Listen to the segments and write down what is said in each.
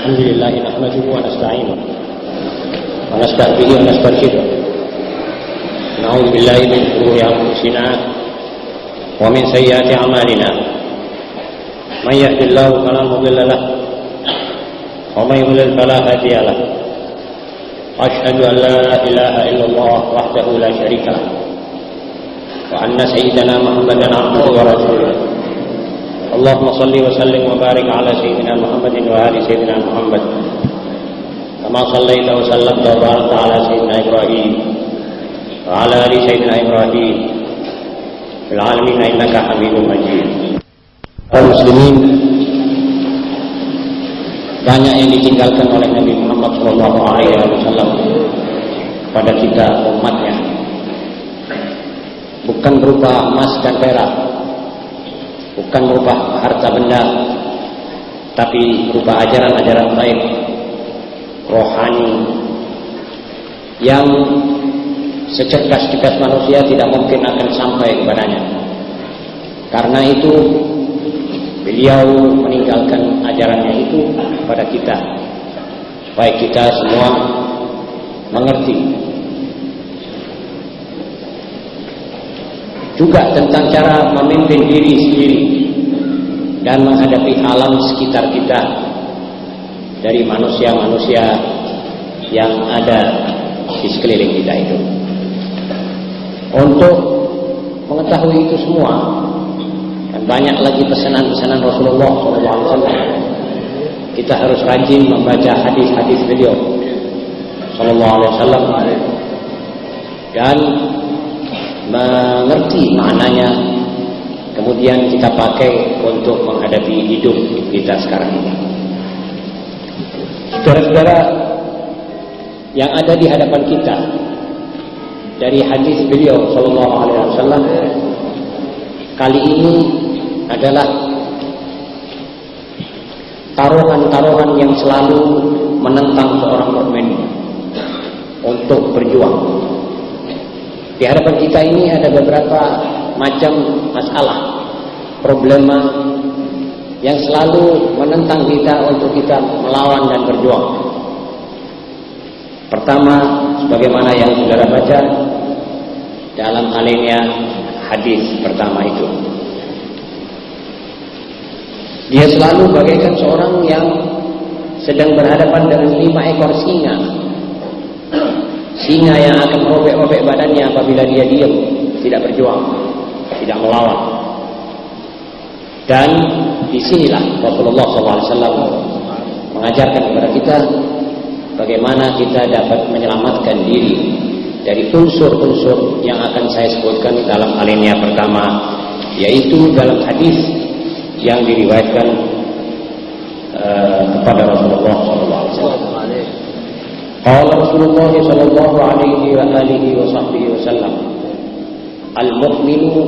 Alhamdulillah nahmaduhu wa nasta'inuhu wa nasta'firuhu wa nastaghfiruh. Na'udzu billahi min shururi anfusina wa min sayyiati a'malina. Man yahdihillahu fala mudilla lahu wa man yudlil fala hadiya lahu. Asyhadu an la ilaha illallah wahdahu la syarika lahu wa anna sayyidana Muhammadan abduhu wa rasuluh. Allahumma salli wa sallim wa barik ala sayyidina Muhammadin wa ali sayyidina Muhammad kama sallaita wa sallamta wa barakta ala sayyidina Ibrahim wa ala ali sayyidina Ibrahim fil alamin innaka Hamidum Majid. Kaum muslimin, banyak yang ditinggalkan oleh Nabi Muhammad SAW pada kita umatnya, bukan berupa emas dan perak, bukan berupa harta benda, tapi berupa ajaran-ajaran gaib, rohani, yang secerdas-cerdas manusia tidak mungkin akan sampai kepadanya. Karena itu beliau meninggalkan ajarannya itu kepada kita, supaya kita semua mengerti juga tentang cara memimpin diri sendiri dan menghadapi alam sekitar kita dari manusia-manusia yang ada di sekeliling kita itu. Untuk mengetahui itu semua dan banyak lagi pesanan-pesanan Rasulullah SAW, kita harus rajin membaca hadis-hadis beliau SAW dan mengerti maknanya, kemudian kita pakai untuk menghadapi hidup kita sekarang ini. Saudara-saudara yang ada di hadapan kita dari hadis beliau SAW kali ini adalah taruhan-taruhan yang selalu menentang seorang mukmin untuk berjuang. Di hadapan kita ini ada beberapa macam masalah, problema yang selalu menentang kita untuk kita melawan dan berjuang. Pertama, sebagaimana yang saudara baca dalam alinea hadis pertama itu, dia selalu bagaikan seorang yang sedang berhadapan dengan 5 ekor singa. Singa yang akan merobek-robek badannya apabila dia diam, tidak berjuang, tidak melawan. Dan disinilah Rasulullah SAW mengajarkan kepada kita bagaimana kita dapat menyelamatkan diri dari unsur-unsur yang akan saya sebutkan dalam alinea pertama, yaitu dalam hadis yang diriwayatkan kepada Rasulullah SAW. Qala Rasulullah sallallahu alaihi wa alihi wa sahbihi wasallam, al-mu'minu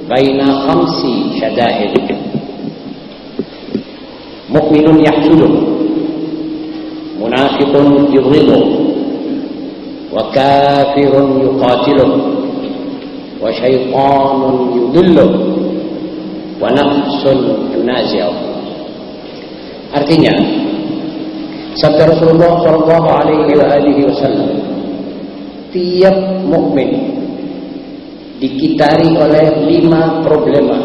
baina khamsi syada'id. Mu'minun yahsudu, munafiqun yughidu, wa kafirun yuqatilu, wa syaitanun yudillu, wa nafsun tunazi'u. Artinya, sabda Rasulullah sallallahu alaihi wasallam, tiap mukmin dikitari oleh 5 problema,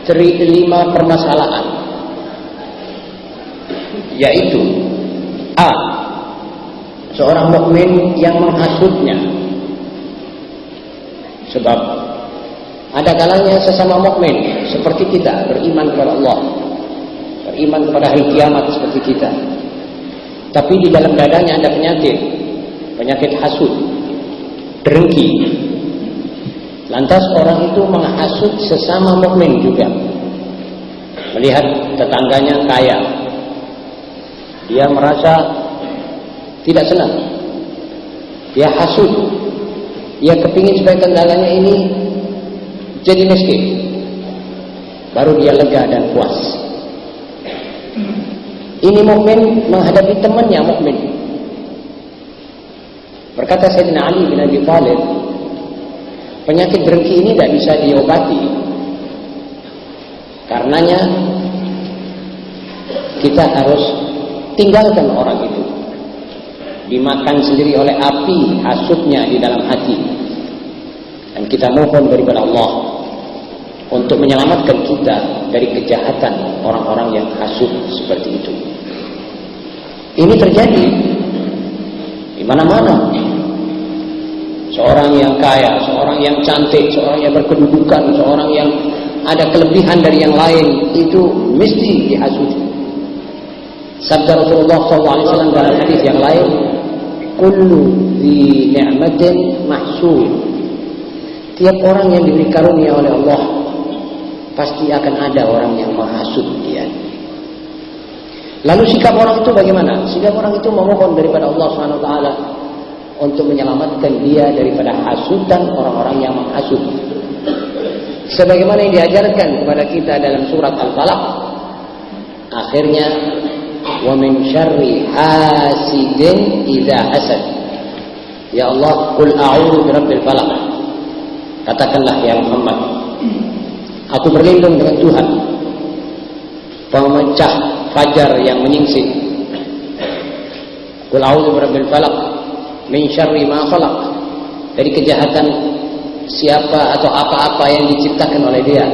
5 permasalahan, yaitu A, seorang mukmin yang menghasutnya. Sebab ada kalanya sesama mukmin seperti kita beriman kepada Allah, beriman kepada hari kiamat seperti kita, tapi di dalam dadanya ada penyakit hasud, dengki. Lantas orang itu menghasut sesama mukmin juga. Melihat tetangganya kaya, dia merasa tidak senang, dia hasud, dia kepingin supaya tetangganya ini jadi miskin, baru dia lega dan puas. Ini mukmin menghadapi temannya mukmin. Berkata Sayyidina Ali bin Abi Thalib, penyakit dengki ini tidak bisa diobati. Karenanya kita harus tinggalkan orang itu. Dimakan sendiri oleh api hasutnya di dalam hati. Dan kita mohon daripada Allah untuk menyelamatkan kita dari kejahatan orang-orang yang hasut seperti itu. Ini terjadi di mana-mana. Seorang yang kaya, seorang yang cantik, seorang yang berkedudukan, seorang yang ada kelebihan dari yang lain, itu mesti dihasuti. Sabda Rasulullah SAW dalam hadis yang lain, kullu dhi ni'matin mahsud. Tiap orang yang diberi karunia oleh Allah pasti akan ada orang yang menghasut dia. Lalu sikap orang itu bagaimana? Sikap orang itu memohon daripada Allah SWT untuk menyelamatkan dia daripada hasutan orang-orang yang menghasut. Sebagaimana yang diajarkan kepada kita dalam surat Al-Falaq, akhirnya wa min syarri hasidin idza hasad. Ya Allah, qul a'udzu birabbil falaq. Katakanlah ya Muhammad, aku berlindung dengan Tuhan pemecah fajar yang menyingsing. Qul a'udzu birabbil falaq min syarri ma khalaq, dari kejahatan siapa atau apa-apa yang diciptakan oleh dia.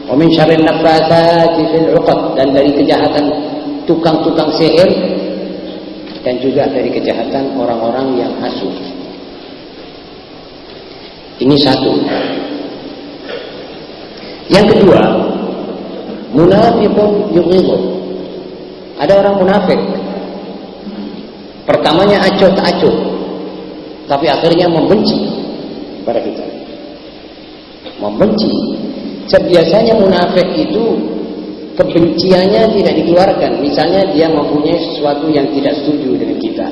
Wa min syarri naffatsati fil 'uqad, dan dari kejahatan tukang-tukang sihir, dan juga dari kejahatan orang-orang yang hasud. Ini satu. Yang kedua, munafiqun yughidhu. Ada orang munafik. Pertamanya acuh tak acuh, tapi akhirnya membenci pada kita. Membenci. Biasanya munafik itu kebenciannya tidak dikeluarkan. Misalnya dia mempunyai sesuatu yang tidak setuju dengan kita,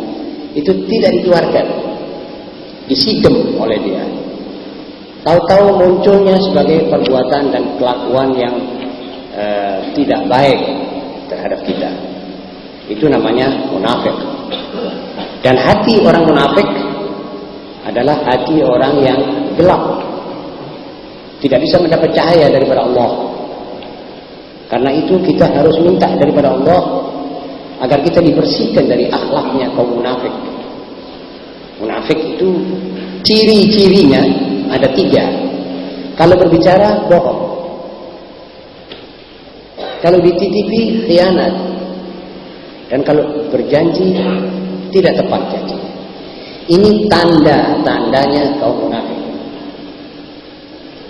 itu tidak dikeluarkan, disidem oleh dia. Tahu-tahu munculnya sebagai perbuatan dan kelakuan yang tidak baik terhadap kita. Itu namanya munafik. Dan hati orang munafik adalah hati orang yang gelap, tidak bisa mendapat cahaya daripada Allah. Karena itu kita harus minta daripada Allah agar kita dibersihkan dari akhlaknya kaum munafik. Munafik itu ciri-cirinya ada 3. Kalau berbicara bohong, kalau dititipi khianat, dan kalau berjanji tidak tepat janji. Ini tanda-tandanya kaum munafik.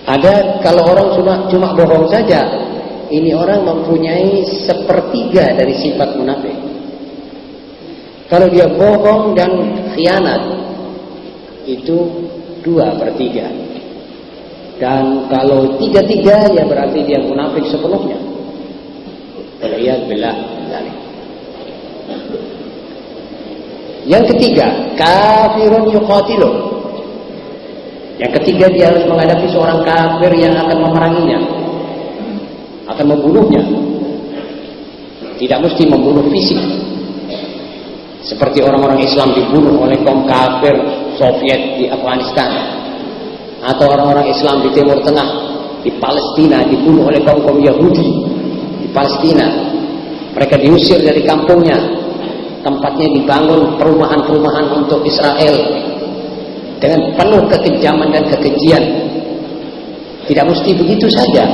Ada kalau orang cuma bohong saja, ini orang mempunyai 1/3 dari sifat munafik. Kalau dia bohong dan khianat, itu 2/3. Dan kalau 3/3, ya berarti dia munafik sepenuhnya. Waliyadzubillah. Yang ketiga, kafirun yuqatilun. Yang ketiga, dia harus menghadapi seorang kafir yang akan memeranginya, akan membunuhnya. Tidak mesti membunuh fisik, seperti orang-orang Islam dibunuh oleh kaum kafir Soviet di Afghanistan, atau orang-orang Islam di Timur Tengah, di Palestina dibunuh oleh kaum Yahudi di Palestina. Mereka diusir dari kampungnya, tempatnya dibangun perumahan-perumahan untuk Israel dengan penuh kekejaman dan kekejian. Tidak mesti begitu saja.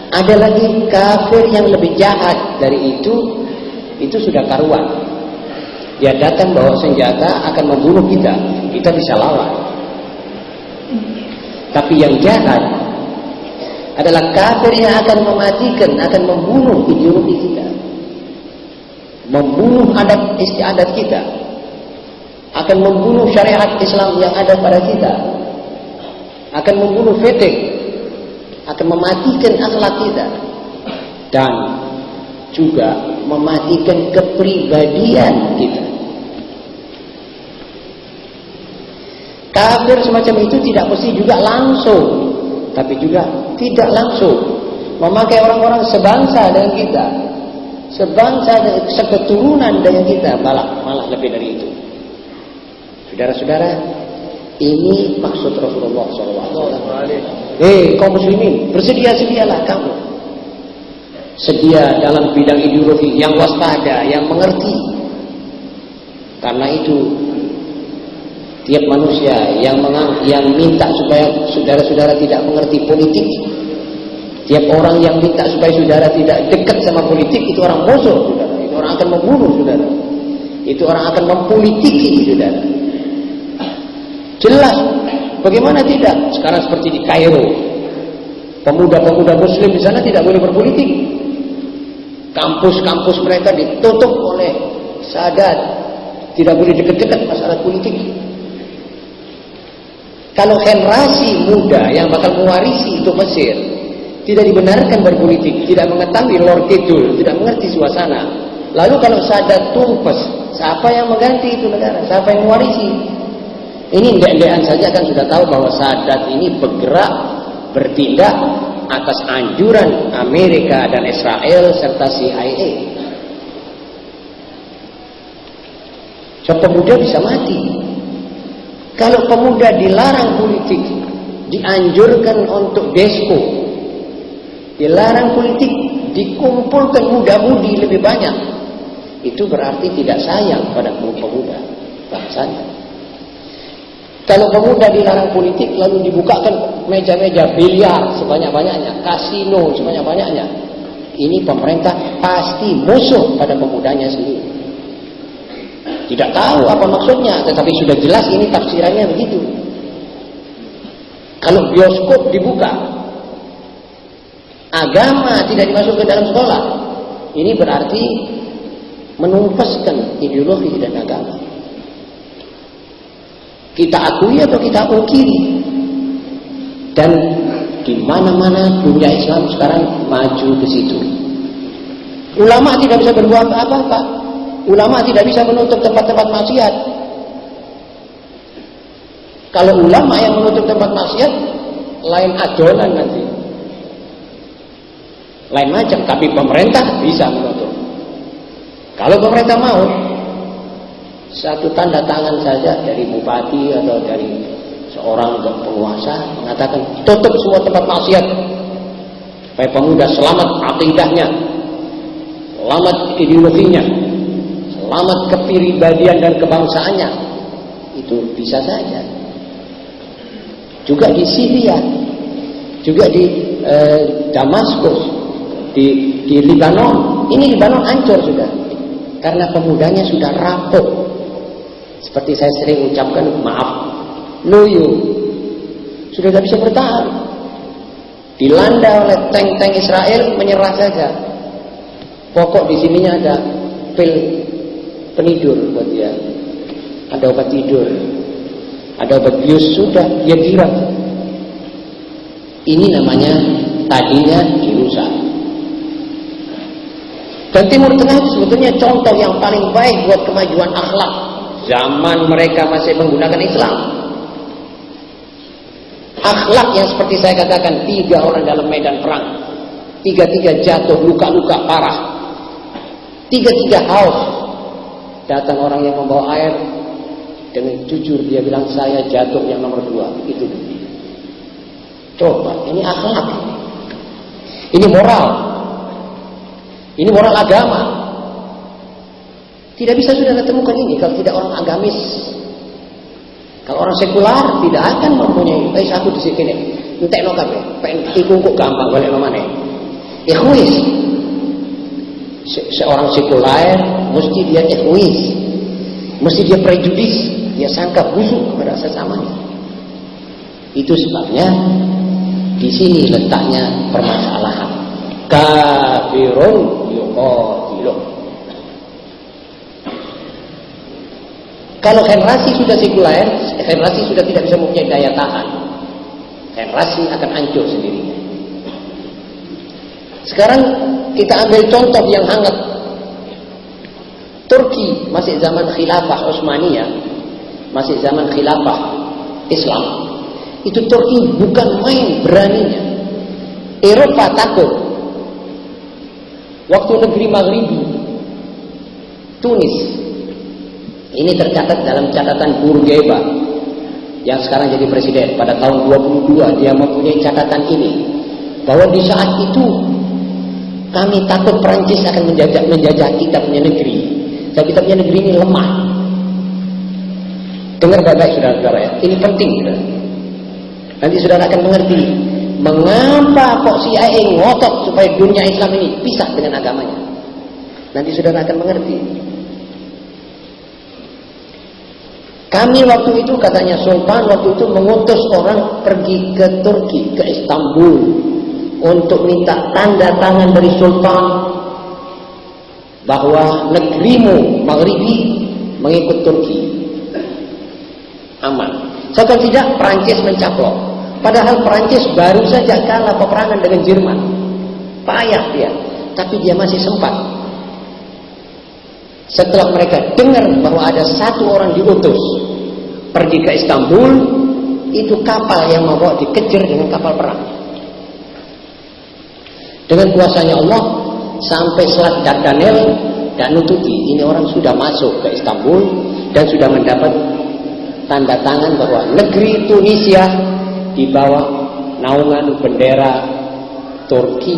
Ada lagi kafir yang lebih jahat dari itu sudah karuan. Dia datang bawa senjata akan membunuh kita, kita bisa lawan. Tapi yang jahat adalah kafir yang akan mematikan, akan membunuh ideologi kita, membunuh adat istiadat kita, akan membunuh syariat Islam yang ada pada kita, akan membunuh fiqh, akan mematikan akhlak kita, dan juga mematikan kepribadian kita. Kafir semacam itu tidak mesti juga langsung, tapi juga tidak langsung memakai orang-orang sebangsa dengan kita, sebangsa dan seketurunan dengan kita, malah lebih dari itu. Saudara-saudara, ini maksud Rasulullah SAW. Kaum muslimin, bersedia-sedialah kamu. sedia dalam bidang ideologi, yang waspada, yang mengerti. Karena itu tiap manusia yang minta supaya saudara-saudara tidak mengerti politik, tiap orang yang minta supaya saudara tidak dekat sama politik, itu orang musuh, saudara. Itu orang akan membunuh, saudara. Itu orang akan mempolitiki, saudara. Jelas. Bagaimana tidak? Sekarang seperti di Kairo, pemuda-pemuda muslim di sana tidak boleh berpolitik. Kampus-kampus mereka ditutup oleh Sadat, tidak boleh dekat-dekat masalah politik. Kalau generasi muda yang bakal mewarisi itu Mesir tidak dibenarkan berpolitik, tidak mengetahui lor kidul, tidak mengerti suasana, lalu kalau Sadat tumpes, siapa yang mengganti itu negara? Siapa yang mewarisi? Ini ndek-ndekan saja kan sudah tahu bahwa Sadat ini bergerak, bertindak atas anjuran Amerika dan Israel serta CIA. So, pemuda bisa mati. Kalau pemuda dilarang politik, dianjurkan untuk desko, dilarang politik, dikumpulkan muda-mudi lebih banyak, itu berarti tidak sayang pada pemuda bangsanya. Kalau pemuda dilarang politik, lalu dibukakan meja-meja biliar sebanyak-banyaknya, kasino sebanyak-banyaknya, ini pemerintah pasti musuh pada pemudanya sendiri. Tidak tahu apa maksudnya, tetapi sudah jelas ini tafsirannya begitu. Kalau bioskop dibuka, agama tidak dimasukkan dalam sekolah, ini berarti menumpaskan ideologi dan agama. Kita akui atau kita ungkiri. Dan di mana-mana dunia Islam sekarang maju ke situ. Ulama tidak bisa berbuat apa-apa. Ulama tidak bisa menutup tempat-tempat maksiat. Kalau ulama yang menutup tempat maksiat, lain adonan nanti. Lain macam, tapi pemerintah bisa menutup. Kalau pemerintah mau, satu tanda tangan saja dari bupati atau dari seorang penguasa mengatakan tutup semua tempat maksiat supaya pemuda selamat akidahnya, selamat ideologinya, selamat kepribadian dan kebangsaannya. Itu bisa saja. Juga di Syria, juga di Damaskus, di Libanon. Ini Libanon hancur sudah karena pemudanya sudah rapuh. Seperti saya sering ucapkan, maaf, loyo, sudah tidak bisa bertahan. Dilanda oleh tank-tank Israel, menyerah saja. Pokok di sininya ada pil penidur buat dia, ada obat tidur, ada obat bius, sudah dia diram. Ini namanya tadinya dirusak. Dan Timur Tengah itu sebetulnya contoh yang paling baik buat kemajuan akhlak. Zaman mereka masih menggunakan Islam. Akhlak yang seperti saya katakan, 3 orang dalam medan perang, 3 jatuh luka-luka parah, 3 haus. Datang orang yang membawa air, dengan jujur dia bilang, saya jatuh yang nomor 2. Itu. Coba, ini akhlak. Ini moral. Ini moral agama. Tidak bisa sudah temukan ini kalau tidak orang agamis. Kalau orang sekular tidak akan mempunyai aku di sini. Entek no kabeh, pengen ikungkuk gampang balik no maneh. Egois. Seorang sekular mesti dia egois. Mesti dia prejudis, dia sangka busuk kepada sesamanya. Itu sebabnya di sini letaknya permasalahan. Kafirun yuqatiluh. Kalau generasi sudah sekuler, generasi sudah tidak bisa mempunyai daya tahan. Generasi akan hancur sendirinya. Sekarang kita ambil contoh yang hangat. Turki masih zaman khilafah Utsmaniyah, masih zaman khilafah Islam. Itu Turki bukan main beraninya. Eropa takut. Waktu negeri Maghribi, Tunis, ini tercatat dalam catatan Bourguiba yang sekarang jadi presiden. Pada tahun 22 dia mempunyai catatan ini, bahwa di saat itu Kami takut Perancis akan menjajah kita punya negeri. Dan kita punya negeri ini lemah. Dengar baik-baik saudara-saudara ya. Ini penting saudara. Nanti saudara akan mengerti mengapa kok CIA ngotot supaya dunia Islam ini pisah dengan agamanya. Nanti saudara akan mengerti. Kami waktu itu, katanya Sultan waktu itu mengutus orang pergi ke Turki, ke Istanbul, untuk minta tanda tangan dari Sultan bahwa negerimu Maghribi mengikut Turki aman. Kalau tidak, Perancis mencaplok. Padahal Perancis baru saja kalah peperangan dengan Jerman, payah dia, tapi dia masih sempat. Setelah mereka dengar bahwa ada satu orang diutus pergi ke Istanbul, itu kapal yang membawa dikejar dengan kapal perang. Dengan kuasanya Allah sampai Selat Dardanel dan nututi, ini orang sudah masuk ke Istanbul dan sudah mendapat tanda tangan bahwa negeri Tunisia di bawah naungan bendera Turki,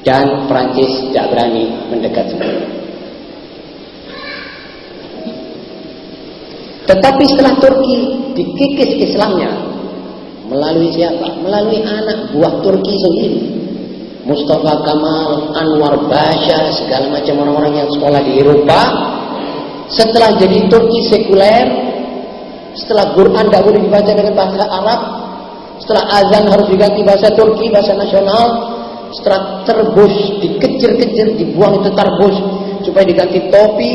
dan Prancis tidak berani mendekat sendiri. Tetapi setelah Turki dikikis Islamnya melalui siapa? Melalui anak buah Turki sendiri, Mustafa Kamal, Anwar Pasha, segala macam orang-orang yang sekolah di Eropa. Setelah jadi Turki sekuler, setelah Quran tidak boleh dibaca dengan bahasa Arab, setelah azan harus diganti bahasa Turki, bahasa nasional, setelah Tarbus dikejar-kejar, dibuang itu Tarbus supaya diganti topi,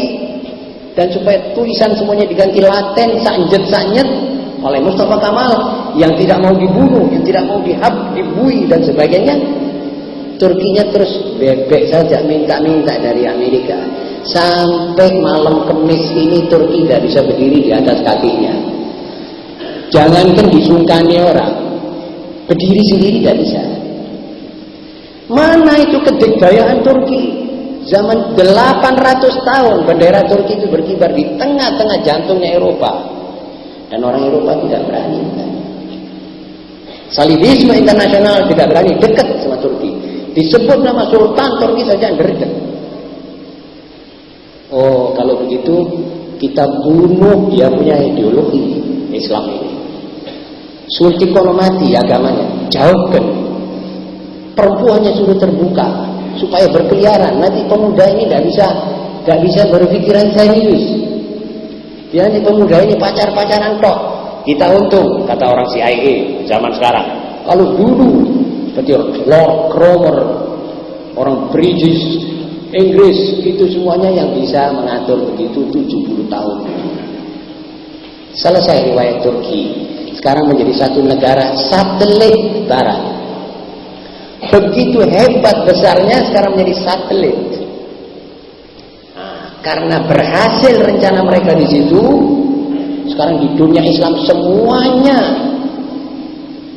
dan supaya tulisan semuanya diganti Latin, sanjet-sanjet oleh Mustafa Kamal yang tidak mau dibunuh, yang tidak mau dibui dan sebagainya. Turkinya terus bebek saja minta-minta dari Amerika. Sampai malam Kemis ini Turki tidak bisa berdiri di atas kakinya. Jangankan disungkani orang, berdiri sendiri tidak bisa. Mana itu kedikdayaan Turki? Zaman 800 tahun bendera Turki itu berkibar di tengah-tengah jantungnya Eropa, dan orang Eropa tidak berani. Salibisme internasional tidak berani dekat sama Turki. Disebut nama Sultan Turki saja gerget. Oh, kalau begitu kita bunuh dia punya ideologi Islam ini. Sultikono mati agamanya, jauhkan. Perempuannya sudah terbuka supaya berkeliaran. Nanti pemuda ini tidak bisa berpikiran serius. Dia nanti pemuda ini pacar-pacaran tok. Kita untung, kata orang CIA zaman sekarang. Kalau dulu seperti Lord Cromer, orang British, Inggris, itu semuanya yang bisa mengatur begitu 70 tahun. Selesai riwayat Turki. Sekarang menjadi satu negara satelit barat. Begitu hebat besarnya sekarang menjadi satelit. Nah, karena berhasil rencana mereka di situ, sekarang di dunia Islam semuanya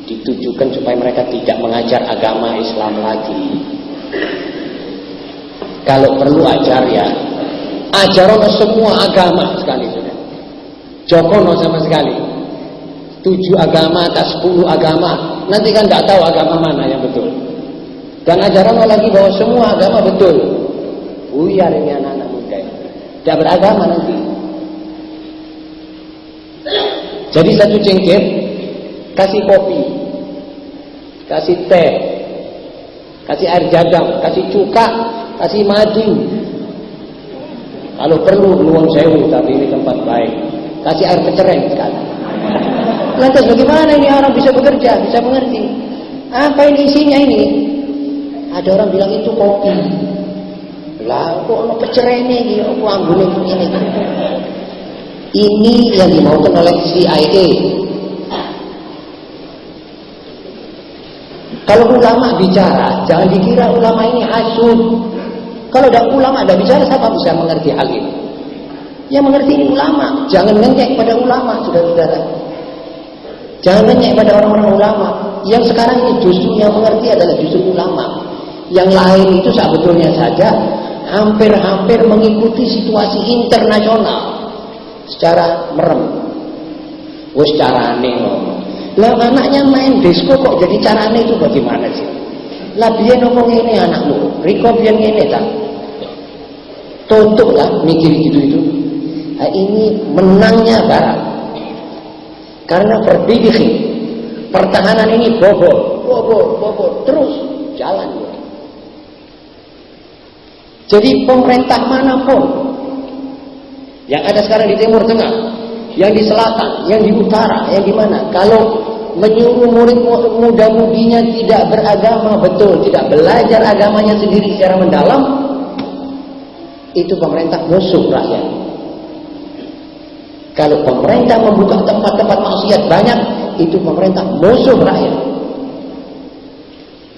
ditujukan supaya mereka tidak mengajar agama Islam lagi. Kalau perlu ajar ya, ajarono semua agama sekali sudah. Jokono sama sekali. 7 agama atas 10 agama. Nanti kan tidak tahu agama mana yang betul. Dan ajarono lagi bahwa semua agama betul. Buyar ini anak-anak muda. Tidak beragama nanti. Jadi satu cengkeh kasih kopi, kasih teh, kasih air jagung, kasih cuka, kasih madu. Kalau perlu nuwun sewu, tapi ini tempat baik. Kasih air pecereng sekali. Lantas bagaimana ini orang bisa bekerja, bisa mengerti? Apa ini isinya ini? Ada orang bilang itu kopi. Lah kok ono pecereng ini, aku anggone ini. Ini yang dimaukan oleh CIA. Kalau ulama bicara, jangan dikira ulama ini hasud. Kalau ada ulama ada bicara, siapa bisa mengerti hal ini? Yang mengerti ini ulama. Jangan nengek pada ulama, saudara-saudara. Jangan nengek pada orang-orang ulama. Yang sekarang ini justru yang mengerti adalah justru ulama. Yang lain itu sebetulnya saja hampir-hampir mengikuti situasi internasional secara merem. Carane ngomong. Lah anaknya main disco kok jadi carane itu bagaimana sih? Lah biyen ngomong ini anakmu, riko biyen ngene ta. Tutup lah mikir gitu itu. Nah, ini menangnya Barat. Karena berdiri pertahanan ini bobol terus jalan. Jadi pemerintah manapun yang ada sekarang di Timur Tengah, yang di selatan, yang di utara, yang di mana, kalau menyuruh murid muda-mudinya tidak beragama betul, tidak belajar agamanya sendiri secara mendalam, itu pemerintah musuh rakyat. Kalau pemerintah membuka tempat-tempat maksiat banyak, itu pemerintah musuh rakyat.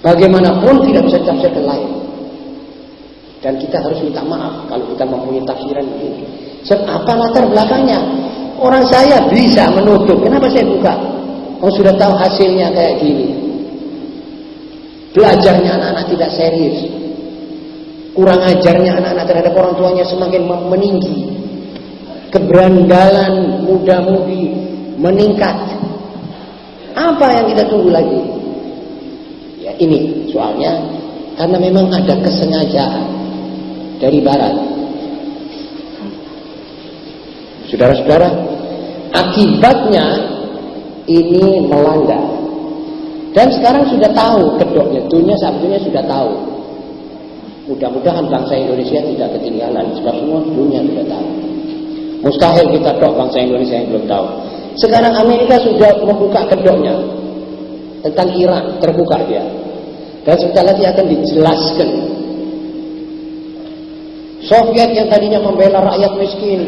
Bagaimanapun tidak bisa ditafsirkan lain. Dan kita harus minta maaf kalau kita mempunyai tafsiran begini. Sebab apa latar belakangnya? Orang saya bisa menutup, kenapa saya buka? Oh, sudah tahu hasilnya kayak gini. Belajarnya anak-anak tidak serius. Kurang ajarnya anak-anak terhadap orang tuanya semakin meninggi. Keberandalan muda-mudi meningkat. Apa yang kita tunggu lagi? Ya ini soalnya karena memang ada kesengajaan dari Barat. Saudara-saudara, akibatnya ini melanda. Dan sekarang sudah tahu kedoknya, dunia sabtunya sudah tahu. Mudah-mudahan bangsa Indonesia tidak ketinggalan, sebab semua dunia sudah tahu. Mustahil kita dok bangsa Indonesia yang belum tahu. Sekarang Amerika sudah membuka kedoknya tentang Iran, terbuka dia. Dan sebentar lagi akan dijelaskan. Soviet yang tadinya membela rakyat miskin,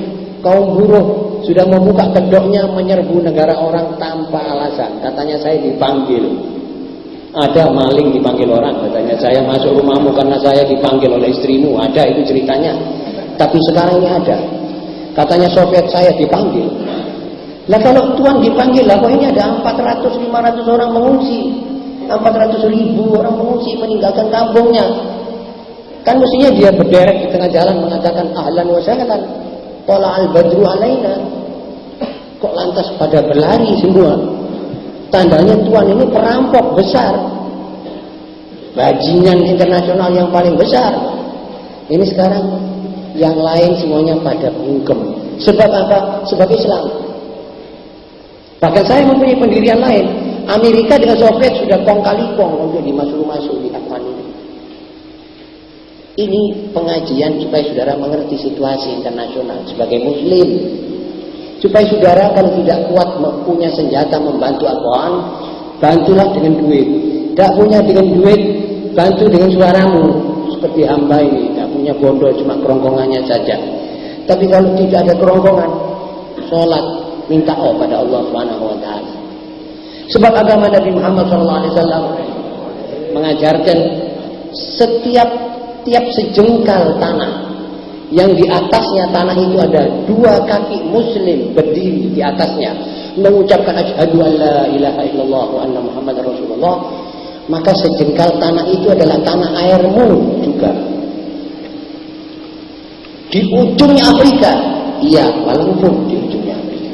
kaum buruh, sudah membuka kedoknya menyerbu negara orang tanpa alasan. Katanya saya dipanggil. Ada maling dipanggil orang, katanya saya masuk rumahmu karena saya dipanggil oleh istrimu. Ada itu ceritanya. Tapi sekarang ini ada. Katanya Soviet saya dipanggil. Lah kalau Tuhan dipanggil, lah kok ini ada 400-500 orang mengungsi. 400.000 orang mengungsi meninggalkan kampungnya. Kan mestinya dia berderet di tengah jalan mengatakan ahlan wa sahlan. Tola'al badru alaina. Kok lantas pada berlari semua? Tandanya Tuhan ini perampok besar, bajingan internasional yang paling besar. Ini sekarang yang lain semuanya pada bungkem. Sebab apa? Sebab Islam. Bahkan saya mempunyai pendirian lain. Amerika dengan Soviet sudah kong kali kong untuk dimasuk di Afghanistan. Ini pengajian supaya saudara mengerti situasi internasional sebagai Muslim. Supaya saudara kalau tidak kuat punya senjata membantu Afghan, bantulah dengan duit. Tidak punya dengan duit, bantu dengan suaramu. Seperti hamba ini, tidak punya bondo, cuma kerongkongannya saja. Tapi kalau tidak ada kerongkongan, sholat, minta pada Allah Subhanahu wa Ta'ala. Sebab agama Nabi Muhammad SAW mengajarkan setiap sejengkal tanah yang di atasnya tanah itu ada 2 kaki Muslim berdiri di atasnya mengucapkan asyhadu an la ilaha illallah wa anna Muhammadar Rasulullah, maka sejengkal tanah itu adalah tanah airmu juga. Di ujungnya Afrika, iya, walaupun di ujungnya Afrika,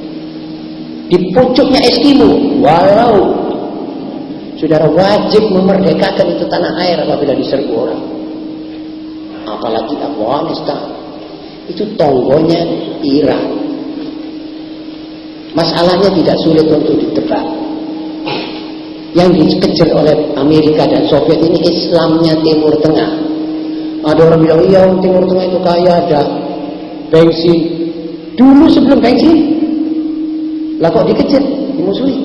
di pucuknya Eskimo, walau saudara wajib memerdekakan itu tanah air apabila diserbu orang. Apalagi Afghanistan, itu tonggonya Iran. Masalahnya tidak sulit untuk ditebak. Yang dikejar oleh Amerika dan Soviet ini Islamnya Timur Tengah. Ada orang bilang, iya Timur Tengah itu kaya, ada bensin. Dulu sebelum bensin, lah kok dikejar, dimusuhi.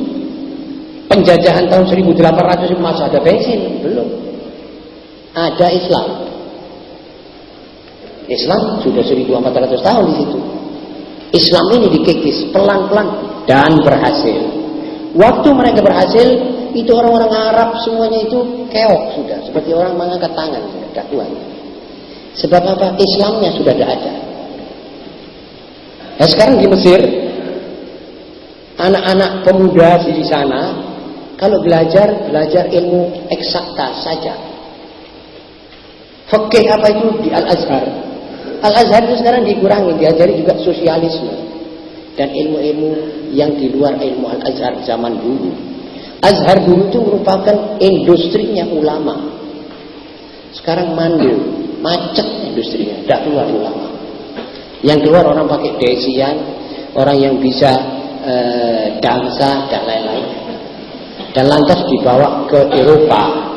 Penjajahan tahun 1800 masih ada bensin? Belum. Ada Islam. Islam sudah 1400 tahun di situ. Islam ini dikikis pelan-pelan dan berhasil. Waktu mereka berhasil, itu orang-orang Arab semuanya itu keok sudah, seperti orang mengangkat tangan sudah dakwah. Sebab apa? Islamnya sudah tidak ada. Nah sekarang di Mesir, anak-anak pemuda di sana, kalau belajar ilmu eksakta saja. Fikih apa itu di Al-Azhar. Al-Azhar itu sekarang dikurangi, diajari juga sosialisme dan ilmu-ilmu yang di luar ilmu Al-Azhar zaman dulu. Azhar dulu itu merupakan industrinya ulama. Sekarang mandul, macet industrinya, tidak keluar ulama. Yang keluar orang pakai desian, orang yang bisa dansa dan lain-lain. Dan lantas dibawa ke Eropa.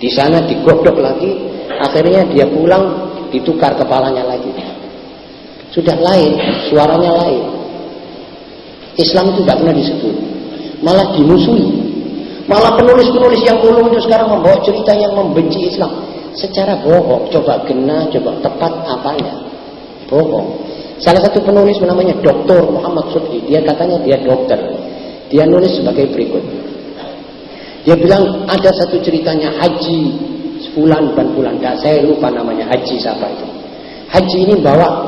Di sana digodok lagi, akhirnya dia pulang, ditukar kepalanya lagi. Sudah lain, suaranya lain. Islam itu tidak pernah disebut, malah dimusuhi. Malah penulis-penulis yang ulung itu sekarang membawa cerita yang membenci Islam secara bohong. Coba kena, coba tepat apanya? Bohong. Salah satu penulis namanya Dr. Muhammad Subhi, dia katanya dia dokter. Dia nulis sebagai berikut. Dia bilang ada satu ceritanya haji sebulan dan bulan, saya lupa namanya haji siapa itu. Haji ini bawa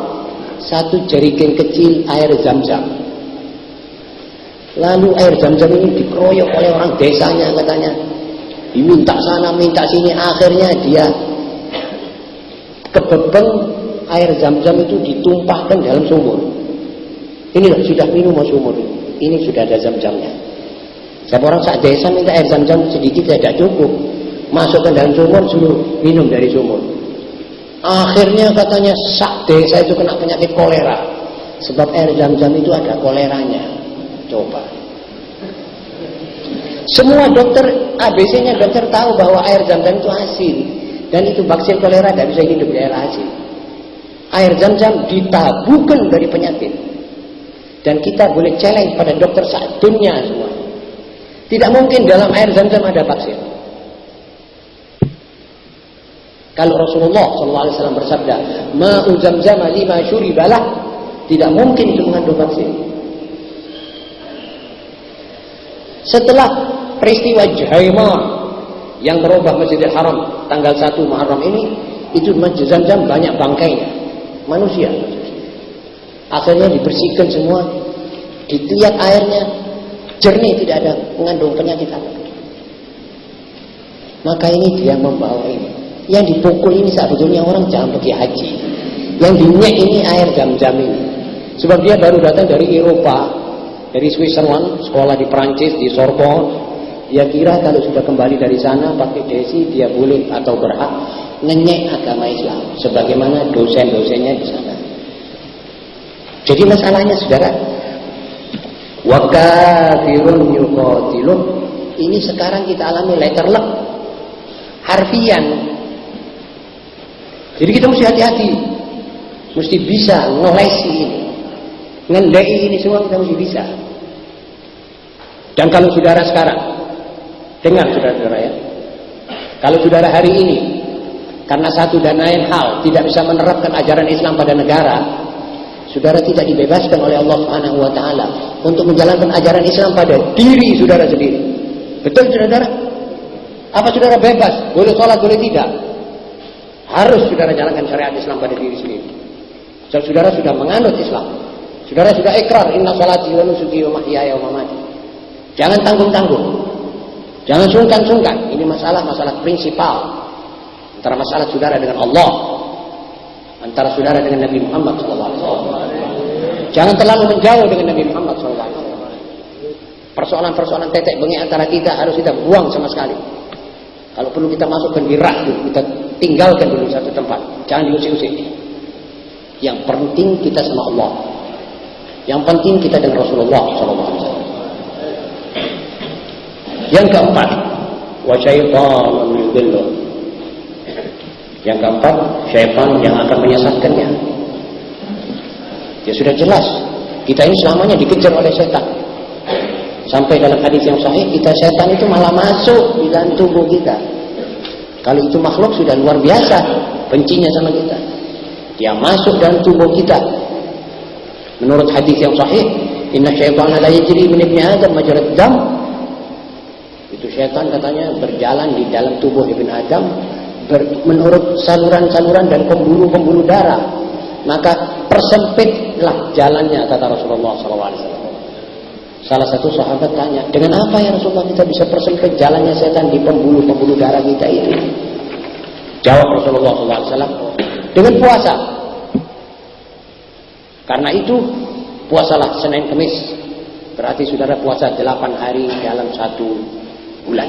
satu jerigen kecil air zam-zam. Lalu air zam-zam ini dikeroyok oleh orang desanya katanya. Diminta sana, minta sini. Akhirnya dia kebebeng air zam-zam itu ditumpahkan dalam sumur. Ini loh, sudah minum sumur. Ini sudah ada zam-zamnya. Siapa orang sak desa minta air zam-zam sedikit tidak cukup. Masukkan dalam sumur, suruh minum dari sumur. Akhirnya katanya sak desa itu kena penyakit kolera. Sebab air zam-zam itu ada koleranya. Coba. Semua dokter ABC-nya dokter tahu bahwa air zam-zam itu asin dan itu vaksin kolera tidak bisa hidup di air asin. Air zam-zam ditabuhkan dari penyakit. Dan kita boleh challenge pada dokter saat dunia semua. Tidak mungkin dalam air zam-zam ada vaksin. Kalau Rasulullah SAW bersabda, "Ma'u zam-zam lima syuribalah," tidak mungkin itu mengandung vaksin. Setelah peristiwa Jaimah yang merubah Masjidil Haram tanggal 1 Muharram ini, itu Masjid Zam-Zam banyak bangkainya manusia. Akhirnya dibersihkan semua, dilihat airnya jernih, tidak ada mengandung penyakit apa. Maka ini dia membawa ini. Yang dipukul ini sebetulnya orang jangan pergi haji. Yang dinyek ini air Zam-Zam ini. Sebab dia baru datang dari Eropa, dari Switzerland, sekolah di Perancis, di Sorbonne. Dia kira kalau sudah kembali dari sana pakai desi, dia boleh atau berhak ngenyek agama Islam sebagaimana dosen-dosennya di sana. Jadi masalahnya saudara, wa kafirun yuqatilun, ini sekarang kita alami letterlek harfian. Jadi kita mesti hati-hati, mesti bisa ngelesi ini, ngendai ini semua kita mesti bisa. Dan kalau saudara sekarang dengar saudara-saudara ya, kalau saudara hari ini karena satu dan lain hal tidak bisa menerapkan ajaran Islam pada negara, saudara tidak dibebaskan oleh Allah Subhanahu wa taala untuk menjalankan ajaran Islam pada diri saudara sendiri. Betul saudara? Apa saudara bebas? Boleh sholat, boleh tidak? Harus saudara jalankan syariat Islam pada diri sendiri. Saudara sudah menganut Islam. Saudara sudah ikrar, inna sholati wa nusuki wa mahyaya wa mamati. Jangan tanggung-tanggung. Jangan sungkan-sungkan. Ini masalah prinsipal. Antara masalah saudara dengan Allah, antara saudara dengan Nabi Muhammad SAW. Jangan terlalu menjauh dengan Nabi Muhammad SAW. Persoalan-persoalan tetek bengek antara kita harus kita buang sama sekali. Kalau perlu kita masukkan di rak dulu, kita tinggalkan dulu satu tempat. Jangan diusik-usik. Yang penting kita sama Allah. Yang penting kita dengan Rasulullah SAW. Yang keempat, wa syaitanun yudillu. Yang keempat, syaitan yang akan menyesatkannya. Ya sudah jelas, kita ini selamanya dikejar oleh setan. Sampai dalam hadis yang sahih, setan itu malah masuk di dalam tubuh kita. Kalau itu makhluk sudah luar biasa bencinya sama kita. Dia masuk dalam tubuh kita. Menurut hadis yang sahih, inna syaitana la yajri min ibni Adam majrad dam. Itu syaitan katanya berjalan di dalam tubuh Ibn Adam menurut saluran-saluran dan pembuluh-pembuluh darah. Maka persempitlah jalannya, kata Rasulullah SAW. Salah satu sahabat tanya, dengan apa ya Rasulullah kita bisa persempit jalannya setan di pembuluh-pembuluh darah kita itu? Jawab Rasulullah SAW, dengan puasa. Karena itu puasalah Senin Kemis. Berarti saudara puasa 8 hari dalam 1 bulan.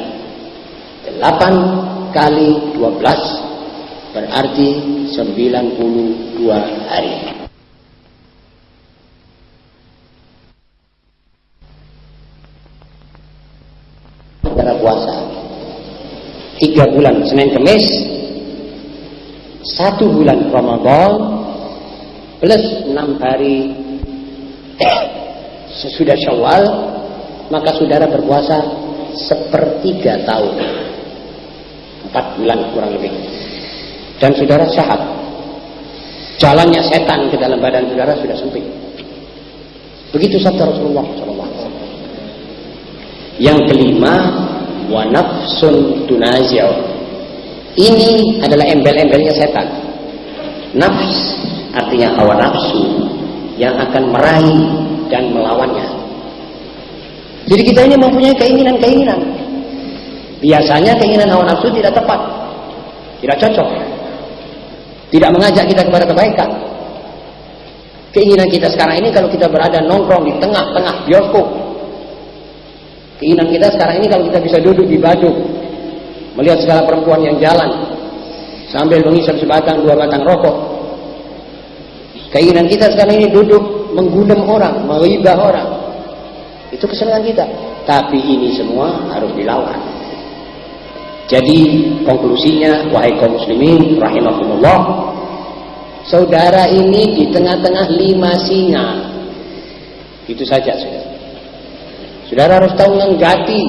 8 kali 12 berarti 92 hari. Saudara puasa 3 bulan Senin Kemis, 1 bulan Ramadan plus 6 hari sesudah Syawal, maka saudara berpuasa 1/3 tahun, 4 bulan kurang lebih. Dan saudara sehat. Jalannya setan ke dalam badan saudara sudah sempit. Begitu sabda Rasulullah SAW. Yang kelima, wa nafsun tunazi'u. Ini adalah embel-embelnya setan. Nafs artinya hawa nafsu yang akan meraih dan melawannya. Jadi kita ini mempunyai keinginan-keinginan. Biasanya keinginan hawa nafsu tidak tepat, tidak cocok, tidak mengajak kita kepada kebaikan. Keinginan kita sekarang ini kalau kita berada nongkrong di tengah-tengah bioskop. Keinginan kita sekarang ini kalau kita bisa duduk di Badung, melihat segala perempuan yang jalan sambil mengisap sebatang 2 batang rokok. Keinginan kita sekarang ini duduk menggundam orang, menghibah orang. Itu kesenangan kita. Tapi ini semua harus dilawan. Jadi konklusinya, wahai kaum muslimin rahimakumullah, saudara ini di tengah-tengah 5 singa. Itu saja saudara. Saudara harus tahu menggati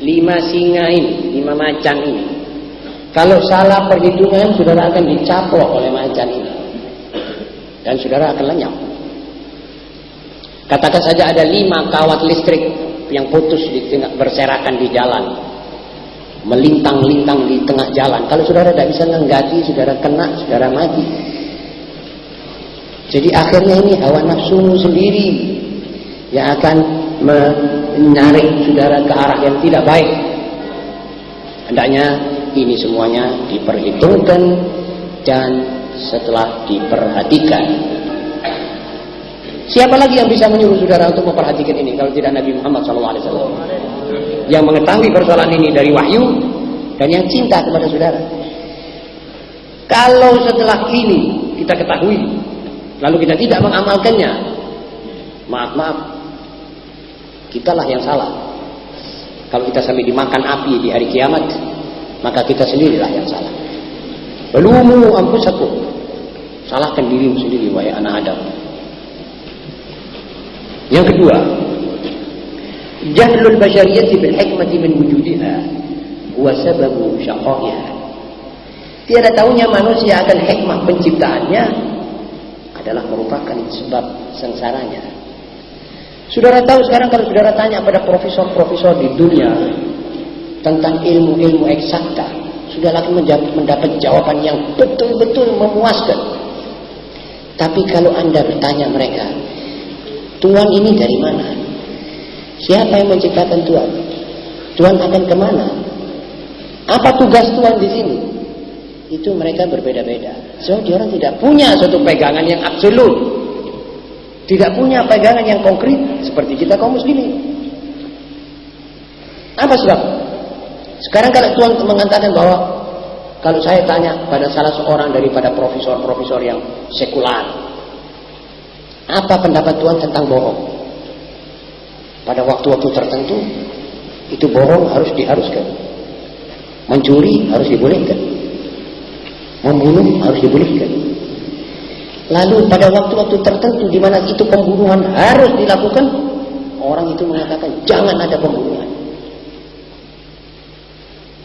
5 singa ini, 5 macan ini. Kalau salah perhitungan, saudara akan dicaplok oleh macan ini. Dan saudara akan lenyap. Katakan saja ada 5 kawat listrik yang putus berserakan di jalan, melintang-lintang di tengah jalan. Kalau saudara tidak bisa menggati, saudara kena, saudara mati. Jadi akhirnya ini hawa nafsu sendiri yang akan menarik saudara ke arah yang tidak baik. Hendaknya ini semuanya diperhitungkan dan setelah diperhatikan. Siapa lagi yang bisa menyuruh saudara untuk memperhatikan ini kalau tidak Nabi Muhammad SAW yang mengetahui persoalan ini dari wahyu dan yang cinta kepada saudara. Kalau setelah ini kita ketahui lalu kita tidak mengamalkannya, maaf, kitalah yang salah. Kalau kita sampai dimakan api di hari kiamat, maka kita sendirilah yang salah. Balumu anfusakum, salahkan dirimu sendiri wahai anak Adam. Yang kedua, jahlul basyariyati bil hikmati min wujudiha wa sababu syaqaiha. Tiada tahunya manusia akan hikmah penciptaannya adalah merupakan sebab sengsaranya. Saudara tahu sekarang kalau saudara tanya pada profesor-profesor di dunia tentang ilmu-ilmu eksakta, saudara akan mendapat jawaban yang betul-betul memuaskan. Tapi kalau Anda bertanya mereka, Tuhan ini dari mana? Siapa yang menciptakan Tuhan? Tuhan akan kemana? Apa tugas Tuhan di sini? Itu mereka berbeda-beda. So, dia orang tidak punya suatu pegangan yang absolut, tidak punya pegangan yang konkret seperti kita kaum muslimin. Apa sebab? Sekarang kalau Tuhan mengatakan bahwa kalau saya tanya pada salah seorang daripada profesor-profesor yang sekular, apa pendapat Tuhan tentang bohong? Pada waktu-waktu tertentu itu bohong harus diharuskan, mencuri harus dibolehkan, membunuh harus dibolehkan. Lalu pada waktu-waktu tertentu di mana itu pembunuhan harus dilakukan, orang itu mengatakan jangan ada pembunuhan.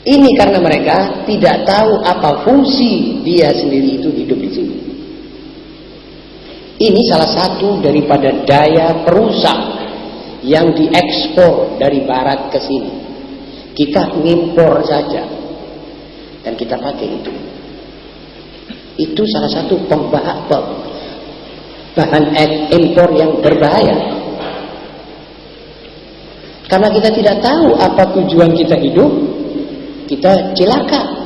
Ini karena mereka tidak tahu apa fungsi dia sendiri itu hidup di sini. Ini salah satu daripada daya perusak yang diekspor dari barat ke sini. Kita ngimpor saja dan kita pakai itu. Itu salah satu bahan impor yang berbahaya. Karena kita tidak tahu apa tujuan kita hidup, kita celaka.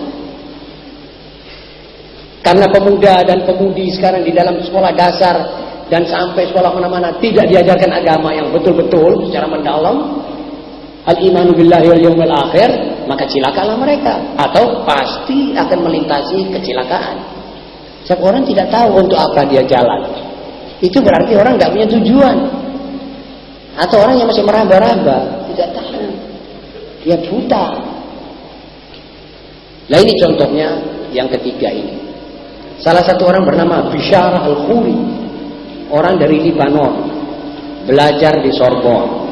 Karena pemuda dan pemudi sekarang di dalam sekolah dasar dan sampai sekolah mana-mana tidak diajarkan agama yang betul-betul secara mendalam, al-imanu billahi wal yaumil akhir, maka cilakalah mereka, atau pasti akan melintasi kecelakaan. Setiap orang tidak tahu untuk apa dia jalan. Itu berarti orang nggak punya tujuan. Atau orang yang masih meraba-raba, tidak tahu. Dia buta. Nah ini contohnya yang ketiga ini. Salah satu orang bernama Bishar Al-Khoury, orang dari Libanon, belajar di Sorbonne.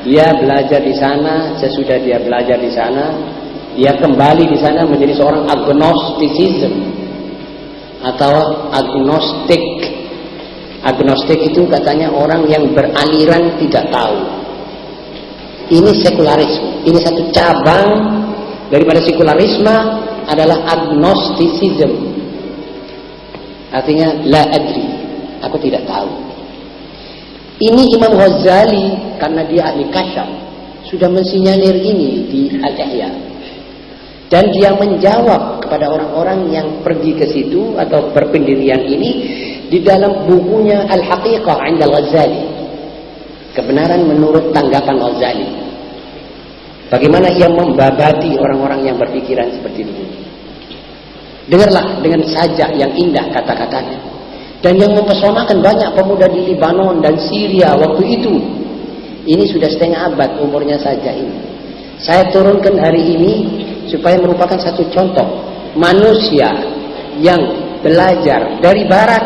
Dia belajar di sana. Sesudah dia belajar di sana, dia kembali di sana menjadi seorang agnosticism atau agnostik. Agnostik itu katanya orang yang beraliran tidak tahu. Ini sekularisme. Ini satu cabang daripada sekularisme adalah agnosticism. Artinya la adri, aku tidak tahu. Ini Imam Ghazali karena dia ahli kasyaf sudah mensinyalir ini di Al-Ihya. Dan dia menjawab kepada orang-orang yang pergi ke situ atau berpendirian ini di dalam bukunya Al-Haqiqah 'inda Al-Ghazali. Kebenaran menurut tanggapan Ghazali. Bagaimana ia membabati orang-orang yang berpikiran seperti itu. Dengarlah dengan sajak yang indah kata-katanya. Dan yang mempesonakan banyak pemuda di Libanon dan Syria waktu itu. Ini sudah setengah abad umurnya saja ini. Saya turunkan hari ini supaya merupakan satu contoh manusia yang belajar dari barat.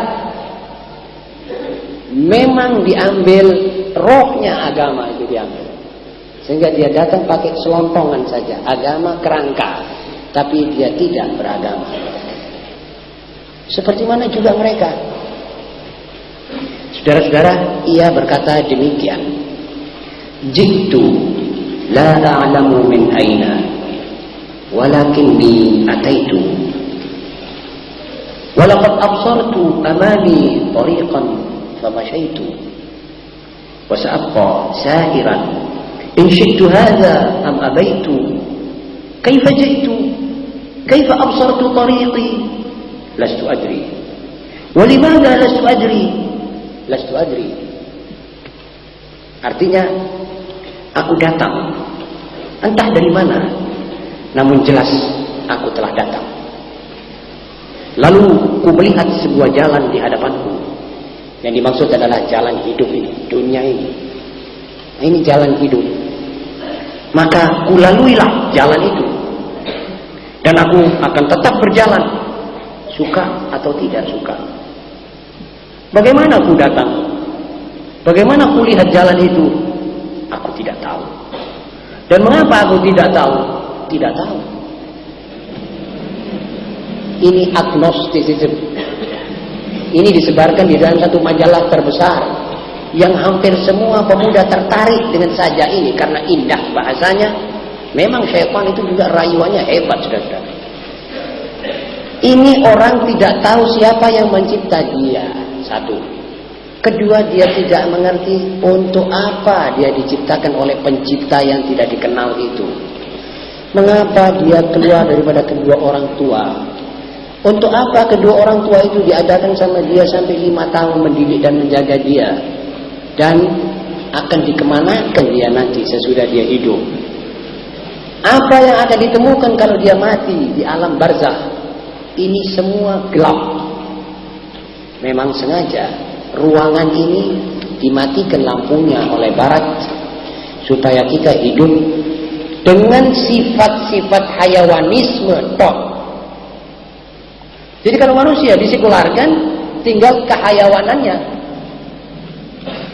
Memang diambil rohnya agama itu diambil. Sehingga dia datang pakai selontongan saja. Agama kerangka. Tapi dia tidak beragama. Seperti mana juga mereka. Saudara-saudara, ia berkata demikian. Jitu la a'lamu min aina walakinni ataitu. Walaqad absartu amami tariqan famashaitu. Wa sa'abqa sa'iran in syi'tu hadha am abaitu. Kaifa jitu? Kaifa absartu tariqi? Lastu adri. Wa limadha lastu adri? Lastu adri. Artinya aku datang entah dari mana, namun jelas aku telah datang. Lalu ku melihat sebuah jalan di hadapanku. Yang dimaksud adalah jalan hidup ini, dunia ini. Nah, ini jalan hidup. Maka ku laluilah jalan itu. Dan aku akan tetap berjalan, suka atau tidak suka. Bagaimana aku datang? Bagaimana aku lihat jalan itu? Aku tidak tahu. Dan mengapa aku tidak tahu? Tidak tahu. Ini agnosticism. Ini disebarkan di dalam satu majalah terbesar yang hampir semua pemuda tertarik dengan sajak ini karena indah bahasanya. Memang syaitan itu juga rayuannya hebat, saudara-saudara. Ini orang tidak tahu siapa yang mencipta dia. Satu. Kedua, dia tidak mengerti untuk apa dia diciptakan oleh pencipta yang tidak dikenal itu. Mengapa dia keluar daripada kedua orang tua? Untuk apa kedua orang tua itu diadakan sama dia sampai 5 tahun mendidik dan menjaga dia? Dan akan dikemanakan dia nanti sesudah dia hidup? Apa yang akan ditemukan kalau dia mati di alam barzakh? Ini semua gelap. Memang sengaja ruangan ini dimatikan lampunya oleh barat supaya kita hidup dengan sifat-sifat hayawanisme tok. Jadi kalau manusia disekularkan, tinggal kehayawanannya.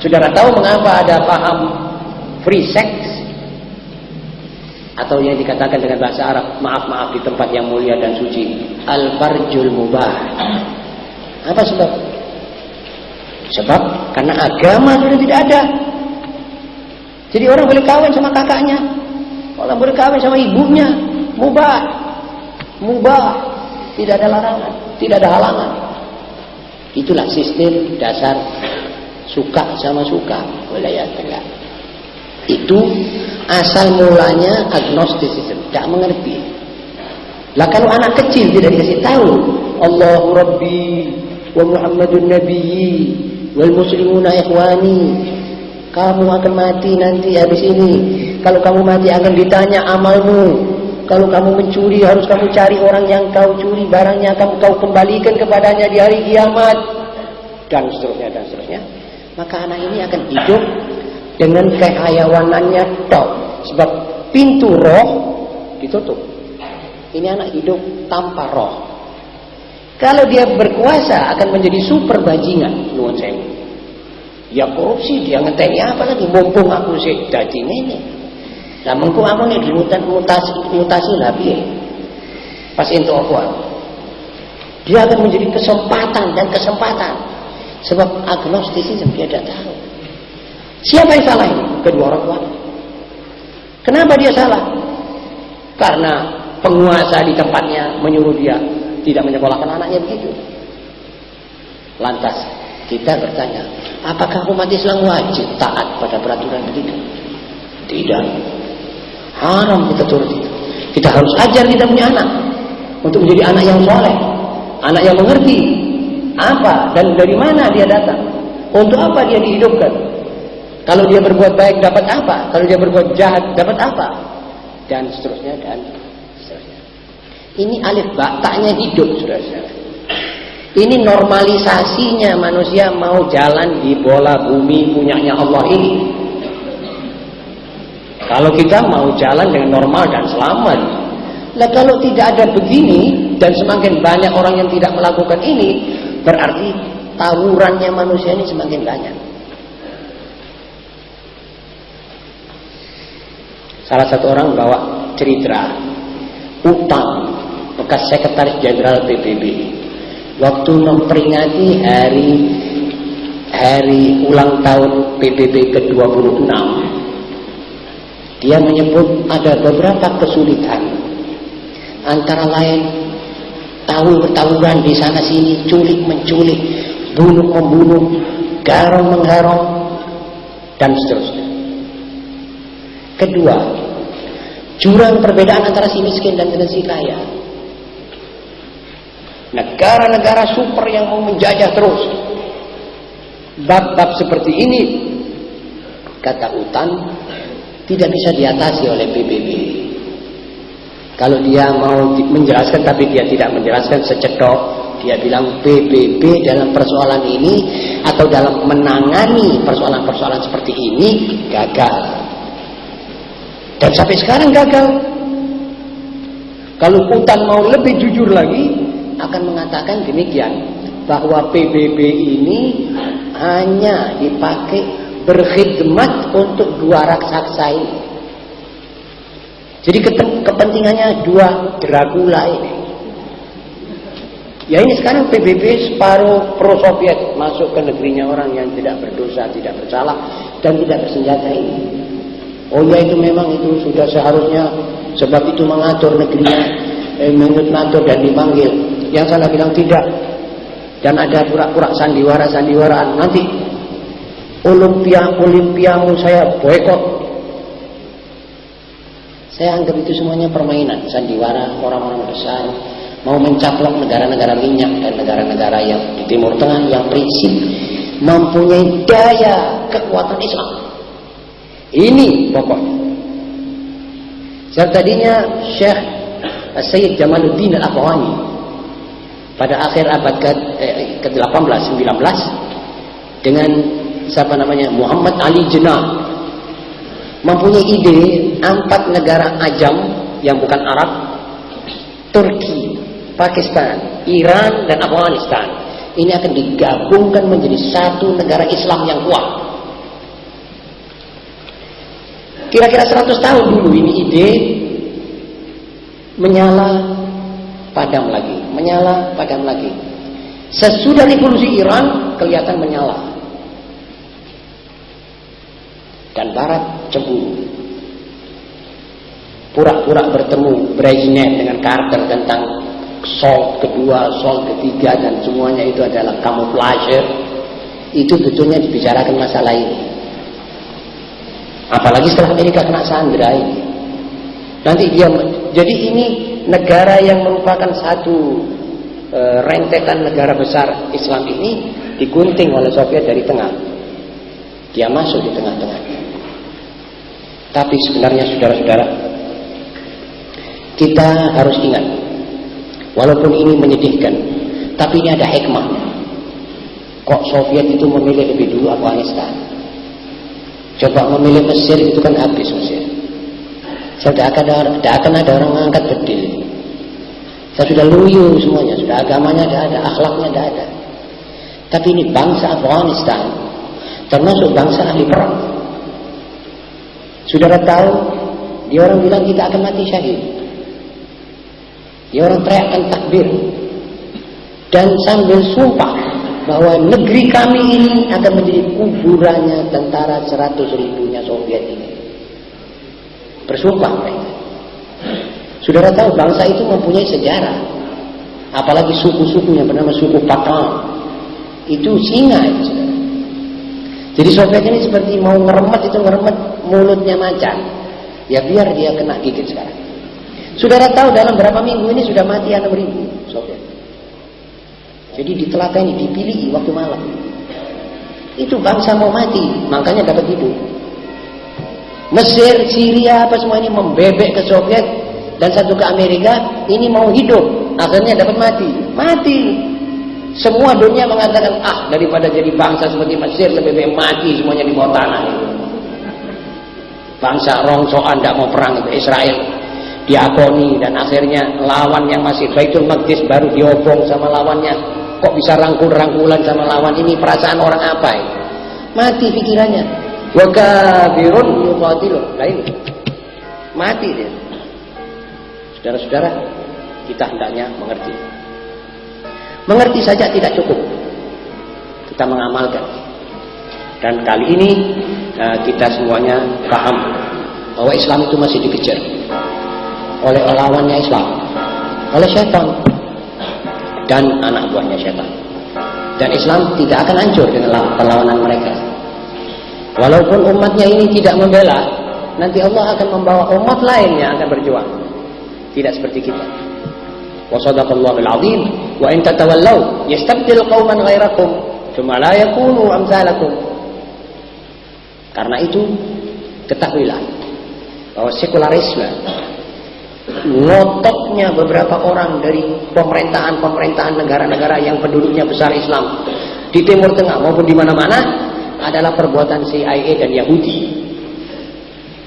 Saudara tahu mengapa ada paham free sex? Atau yang dikatakan dengan bahasa Arab, maaf-maaf di tempat yang mulia dan suci, al-farjul mubah. Apa sebab? Sebab karena agama sudah tidak ada. Jadi orang boleh kawin sama kakaknya, orang boleh kawin sama ibunya, mubah. Mubah, tidak ada larangan, tidak ada halangan. Itulah sistem dasar suka sama suka, wilayah tengah. Itu asal mulanya agnosticism, tidak mengerti. Lah kalau anak kecil tidak dikasih tahu, Allahu Rabbi wa Muhammadun Nabiyyi wal muslimuna ikhwani, kamu akan mati nanti habis ini. Kalau kamu mati akan ditanya amalmu. Kalau kamu mencuri harus kamu cari orang yang kau curi barangnya, kau kembalikan kepadanya di hari kiamat. Dan seterusnya dan seterusnya. Maka anak ini akan hidup dengan kehayawanannya tok. Sebab pintu roh ditutup. Ini anak hidup tanpa roh. Kalau dia berkuasa akan menjadi super bajingan. Nuwun sewu. Ya korupsi, dia ngenteni apa lagi? Mumpung aku sih dadi ngene. Lah mengko aku nek mutasi lah piye? Pas entuk apa? Dia akan menjadi kesempatan dan kesempatan. Sebab agnostisisme dia tidak tahu. Siapa yang salah ini? Kedua orang tua. Kenapa dia salah? Karena penguasa di tempatnya menyuruh dia tidak menyekolahkan anaknya begitu. Lantas kita bertanya, apakah umat Islam wajib taat pada peraturan begitu? Tidak. Haram kita turut itu. Kita harus ajar kita punya anak untuk menjadi anak yang soleh, anak yang mengerti apa dan dari mana dia datang, untuk apa dia dihidupkan. Kalau dia berbuat baik dapat apa? Kalau dia berbuat jahat dapat apa? Dan seterusnya dan seterusnya. Ini alif baktaknya hidup, saudara-saudara. Ini normalisasinya manusia mau jalan di bola bumi punyanya Allah ini. Kalau kita mau jalan dengan normal dan selamat. Nah kalau tidak ada begini dan semakin banyak orang yang tidak melakukan ini, berarti tawurannya manusia ini semakin banyak. Salah satu orang bawa cerita utang bekas sekretaris jenderal PBB waktu memperingati hari ulang tahun PBB ke-26. Dia menyebut ada beberapa kesulitan, antara lain tawuran di sana sini, culik menculik, bunuh membunuh, garong menggarong, dan seterusnya. Kedua, jurang perbedaan antara si miskin dan si kaya. Negara-negara super yang mau menjajah terus. Bab-bab seperti ini, kata Utan, tidak bisa diatasi oleh PBB. Kalau dia mau menjelaskan tapi dia tidak menjelaskan secetok, dia bilang PBB dalam persoalan ini atau dalam menangani persoalan-persoalan seperti ini gagal. Dan sampai sekarang gagal. Kalau Utan mau lebih jujur lagi, akan mengatakan demikian, bahwa PBB ini hanya dipakai berkhidmat untuk dua raksasa ini. Jadi kepentingannya dua Dracula ini. Ya ini sekarang PBB separuh pro-Soviet masuk ke negerinya orang yang tidak berdosa, tidak bersalah, dan tidak bersenjata ini. Oh ya itu memang itu sudah seharusnya, sebab itu mengatur negerinya, mengatur dan dipanggil. Yang sana bilang tidak. Dan ada pura-pura sandiwaraan. Nanti Olimpiamu saya boikot. Saya anggap itu semuanya permainan, sandiwara orang-orang besar mau mencaplok negara-negara minyak dan negara-negara yang di Timur Tengah yang prinsip mempunyai daya kekuatan Islam. Ini pokoknya. Tadinya Syekh Sayyid Jamaluddin Al-Afghani pada akhir abad ke-18 19 dengan siapa namanya Muhammad Ali Jinnah mempunyai ide 4 negara ajam yang bukan Arab, Turki, Pakistan, Iran, dan Afghanistan. Ini akan digabungkan menjadi satu negara Islam yang kuat. Kira-kira 100 tahun dulu ini ide menyala padam lagi, menyala padam lagi. Sesudah revolusi Iran kelihatan menyala. Dan Barat cemburu. Pura-pura bertemu Brezhnev dengan Carter tentang Salt kedua, Salt ketiga, dan semuanya itu adalah kamuflase. Itu betulnya dibicarakan masalah ini. Apalagi setelah Amerika kena Sandra ini. Nanti dia, jadi ini negara yang merupakan satu rentetan negara besar Islam ini digunting oleh Soviet dari tengah. Dia masuk di tengah-tengahnya. Tapi sebenarnya saudara-saudara, kita harus ingat, walaupun ini menyedihkan, tapi ini ada hikmahnya. Kok Soviet itu memilih lebih dulu Afghanistan? Coba memilih Mesir itu kan habis Mesir. Tidak akan ada orang mengangkat bedil. Saya sudah luyu semuanya, sudah agamanya tidak ada, akhlaknya tidak ada. Tapi ini bangsa Afghanistan, termasuk bangsa ahli perang. Saudara tahu, dia orang bilang kita akan mati syahid. Dia orang teriakkan takbir dan sambil sumpah bahwa negeri kami ini akan menjadi kuburannya tentara 100.000-nya Soviet ini. Bersumpah mereka. Saudara tahu bangsa itu mempunyai sejarah. Apalagi suku-suku yang bernama suku Pathan. Itu singa itu, saudara. Jadi Soviet ini seperti mau ngeremet mulutnya macan. Ya biar dia kena gigit sekarang. Saudara tahu dalam berapa minggu ini sudah mati 6.000 Soviet. Jadi di telaga ini dipilih waktu malam. Itu bangsa mau mati, makanya dapat hidup. Mesir, Syria, apa semua ini membebek ke Soviet dan satu ke Amerika. Ini mau hidup, akhirnya dapat mati. Mati. Semua dunia mengatakan, daripada jadi bangsa seperti Mesir, lebih baik mati semuanya di bawah tanah. Bangsa rongsokan tidak mau perang itu Israel diakoni, dan akhirnya lawan yang masih Baitul Maqdis baru diobong sama lawannya. Kok bisa rangkul-rangkulan sama lawan ini? Perasaan orang apa ini? Mati pikirannya. Wa kabirun yuqatilun. Nah ini mati dia. Saudara-saudara, kita hendaknya mengerti. Mengerti saja tidak cukup, kita mengamalkan. Dan kali ini kita semuanya paham bahwa Islam itu masih dikejar oleh lawannya Islam, oleh syaitan dan anak buahnya syaitan. Dan Islam tidak akan hancur dengan perlawanan mereka. Walaupun umatnya ini tidak membela, nanti Allah akan membawa umat lain yang akan berjuang. Tidak seperti kita. Wa sadaqallahul azim wa in tatawallaw yastabdil qauman ghairakum tsumma la yakunu amsalakum. Karena itu ketahuilah bahwa sekularisme, ngototnya beberapa orang dari pemerintahan negara-negara yang penduduknya besar Islam di Timur Tengah maupun di mana-mana adalah perbuatan CIA dan Yahudi.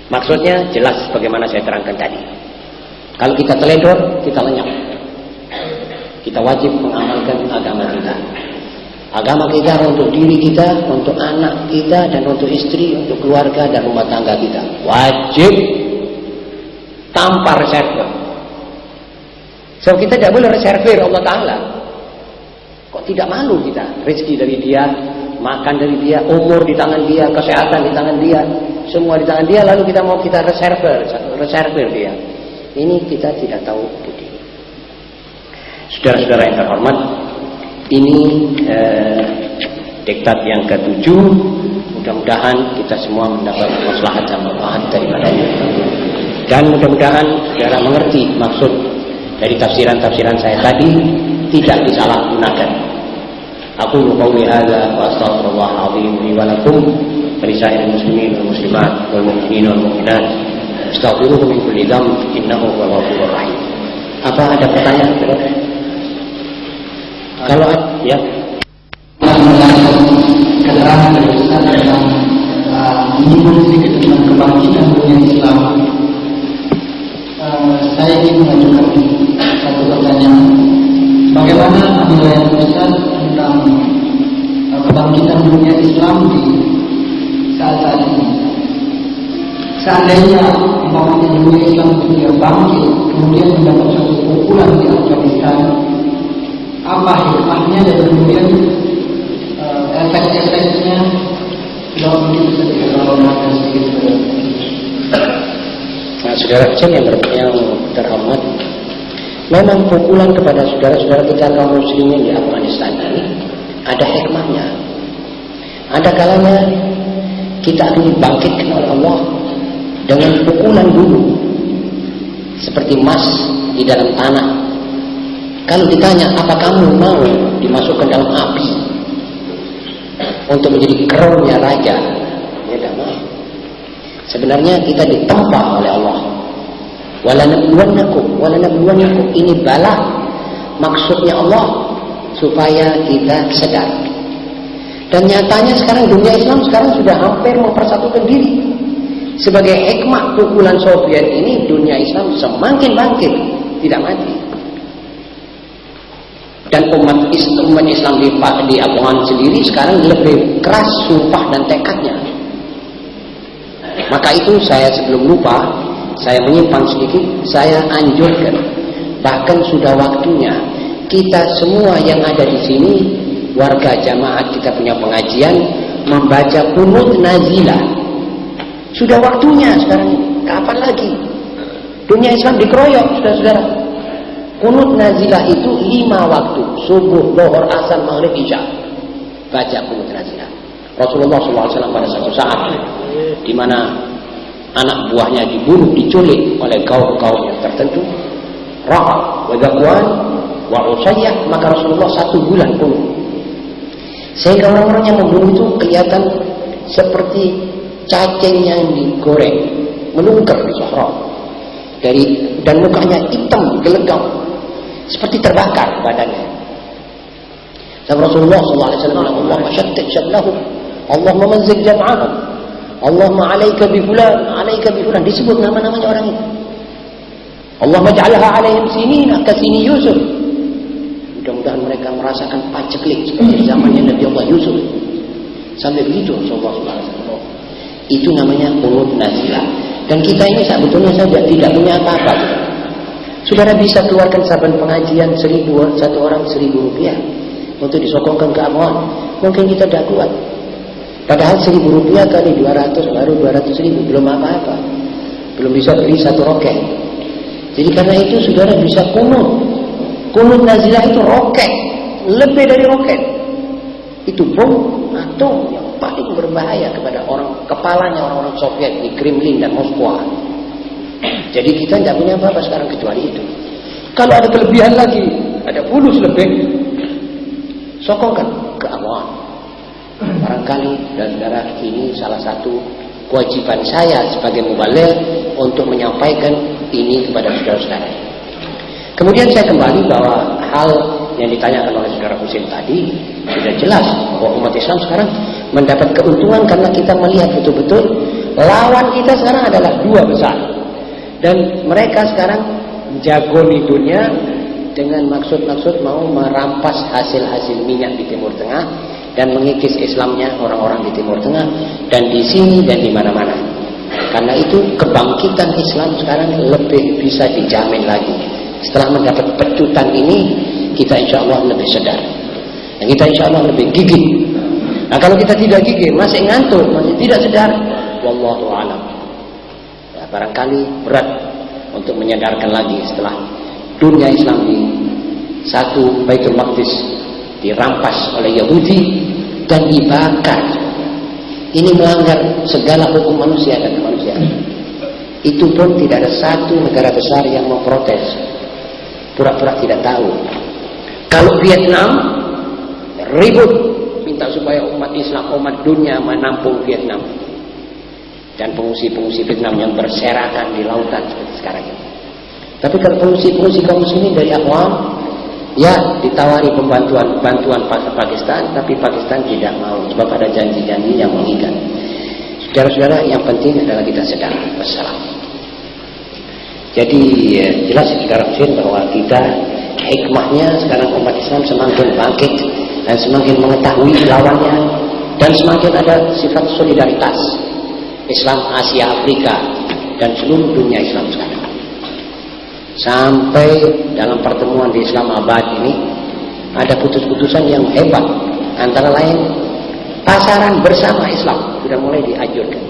Maksudnya jelas bagaimana saya terangkan tadi. Kalau kita teledor, kita lenyap. Kita wajib mengamalkan agama kita. Agama kita untuk diri kita, untuk anak kita, dan untuk istri, untuk keluarga dan rumah tangga kita. Wajib tanpa reserve. So kita tidak boleh reservir Allah Ta'ala. Kok tidak malu kita? Rezeki dari dia, makan dari dia, umur di tangan dia, kesehatan di tangan dia, semua di tangan dia, lalu kita mau kita reservir dia. Ini kita tidak tahu budi. Saudara-saudara yang terhormat, ini diktat yang ke-7. Mudah-mudahan kita semua mendapat maslahat dan manfaat daripadanya. Dan mudah-mudahan saudara mengerti maksud dari tafsiran-tafsiran saya tadi tidak disalahgunakan. Aku qouli hadza wa astaghfirullahal azim li wa lakum wa lisairil muslimin wal muslimat wal mu'minin wal mu'minat. Astaghfiruhu min kulli dzamb innahu huwal ghafurur rahim. Apa ada pertanyaan, saudara? Kalau ya. Keterangan dari Ustaz tentang menyinggung sedikit tentang kebangkitan dunia Islam. Saya ingin mengajukan satu pertanyaan. Bagaimana penilaian Ustaz tentang kebangkitan dunia Islam di saat-saat ini? Seandainya umpamanya dunia Islam itu dia bangkit, kemudian mendapat satu pukulan di Afghanistan, apa hikmahnya dan kemudian efek-efeknya? Tidak mungkin bisa dikatakan sedikit. Nah, saudara kecil yang terhormat, memang pukulan kepada saudara-saudara kita kaum muslimin di Afghanistan ini ada hikmahnya. Ada kalanya kita akan dibangkitkan oleh Allah dengan pukulan dulu, seperti emas di dalam tanah. Kalau ditanya, apa kamu mau dimasukkan dalam api untuk menjadi crownnya raja? Ya tidak mau. Sebenarnya kita ditempa oleh Allah. Walanabluwannakum, ini bala. Maksudnya Allah supaya kita sadar. Dan nyatanya sekarang dunia Islam sekarang sudah hampir mempersatukan diri. Sebagai hikmah pukulan Soviet ini, dunia Islam semakin bangkit, tidak mati. Dan umat Islam di Afghan sendiri sekarang lebih keras sumpah dan tekadnya. Maka itu saya sebelum lupa, saya menyimpang sedikit, saya anjurkan, bahkan sudah waktunya kita semua yang ada di sini, warga jamaat kita punya pengajian, membaca qunut nazilah. Sudah waktunya sekarang ini. Kapan lagi? Dunia Islam dikeroyok, saudara-saudara. Qunut nazilah itu 5 waktu, subuh, zuhur, asar, maghrib, isya. Baca qunut nazilah. Rasulullah SAW pada satu saat di mana anak buahnya dibunuh, diculik oleh kaum-kaum yang tertentu, Rahab, wa Zakwan, wa Usayyah, maka Rasulullah 1 bulan qunut. Sehingga orang-orang yang membunuh itu kelihatan seperti cacing yang digoreng, melungker di sahara, dan mukanya hitam gelegam, seperti terbakar badannya. Dan Rasulullah SAW, Allah masyattid syamlahum, Allah memanzik jam'ahum, Allahumma alaika bi fulan, disebut nama-namanya orang itu. Allah maj'alha alaihim sinina ka sini Yusuf. Mudah-mudahan mereka merasakan paceklik seperti zamannya Nabi Allah Yusuf. Sampai begitu Rasulullah SAW. Itu namanya qunut nazilah. Dan kita ini sebetulnya saja tidak punya apa-apa. Saudara bisa keluarkan saban pengajian 1.000, satu orang 1.000 rupiah untuk disokongkan ke Afghan. Mungkin kita tidak kuat. Padahal 1.000 rupiah kali 200 baru 200.000, belum apa-apa. Belum bisa beli 1 roket. Jadi karena itu saudara bisa qunut. Qunut nazilah itu roket, lebih dari roket. Itu bom atom yang paling berbahaya kepada kepalanya orang-orang Soviet di Kremlin dan Moskwa. Jadi kita tidak punya apa-apa sekarang kecuali itu. Kalau ada kelebihan lagi, ada fulus lebih, sokongkan ke Afghan. Barangkali saudara, ini salah satu kewajiban saya sebagai mubaligh untuk menyampaikan ini kepada saudara-saudara. Kemudian saya kembali bahwa hal yang ditanyakan oleh saudara Husin tadi sudah jelas bahwa umat Islam sekarang mendapat keuntungan karena kita melihat betul-betul lawan kita sekarang adalah 2 besar, dan mereka sekarang jago di dunia dengan maksud-maksud mau merampas hasil-hasil minyak di Timur Tengah dan mengikis Islamnya orang-orang di Timur Tengah dan di sini dan di mana-mana. Karena itu kebangkitan Islam sekarang lebih bisa dijamin lagi. Setelah mendapat pecutan ini, kita insya Allah lebih sadar. Dan kita insya Allah lebih gigih. Nah kalau kita tidak gigih, masih ngantuk, masih tidak sadar, wallahu a'lam. Ya, barangkali berat untuk menyadarkan lagi setelah dunia Islam di satu Baitul Maqdis dirampas oleh Yahudi dan dibakar. Ini melanggar segala hukum manusia dan kemanusiaan. Itu pun tidak ada satu negara besar yang memprotes. Pura-pura tidak tahu. Kalau Vietnam ribut minta supaya umat Islam, umat dunia menampung Vietnam, dan pengungsi-pengungsi Vietnam yang berserakan di lautan seperti sekarang ini. Tapi kalau pengungsi kaum muslimin dari Afghan, ya ditawari bantuan Pakistan, tapi Pakistan tidak mau sebab ada janji-janji yang mengikat. Saudara-saudara, yang penting adalah kita sedang bersalam. Jadi jelas saudara Husin bahwa kita hikmahnya sekarang umat Islam semakin bangkit dan semakin mengetahui lawannya, dan semakin ada sifat solidaritas Islam Asia Afrika dan seluruh dunia Islam sekarang. Sampai dalam pertemuan di Islamabad ini ada putus-putusan yang hebat, antara lain pasaran bersama Islam sudah mulai dianjurkan,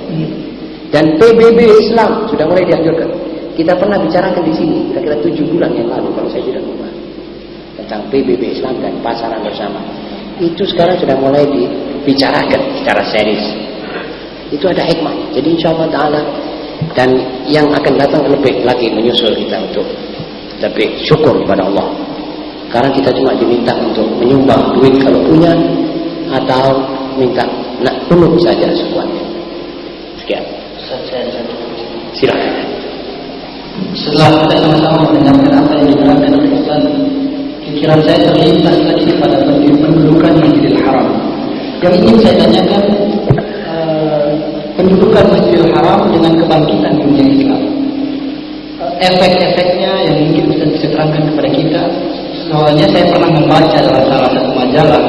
dan PBB Islam sudah mulai dianjurkan. Kita pernah bicarakan di sini kira-kira 7 bulan yang lalu kalau saya tidak lupa tentang PBB Islam dan pasaran bersama. Itu sekarang sudah mulai dibicarakan secara serius. Itu ada hikmah. Jadi insya Allah Ta'ala, dan yang akan datang lebih lagi menyusul kita untuk lebih syukur kepada Allah. Karena kita cuma diminta untuk menyumbang duit kalau punya, atau minta nak penuh saja sekuatnya. Sekian. Silakan. Setelah kita sama-sama mendengarkan apa yang diterangkan oleh Ustaz, pikiran saya terlintas tadi pada pendudukan Masjidil Haram. Yang ingin saya tanyakan, pendudukan Masjidil Haram dengan kebangkitan dunia Islam, efek-efeknya yang mungkin bisa terangkan kepada kita. Soalnya saya pernah membaca dalam salah satu majalah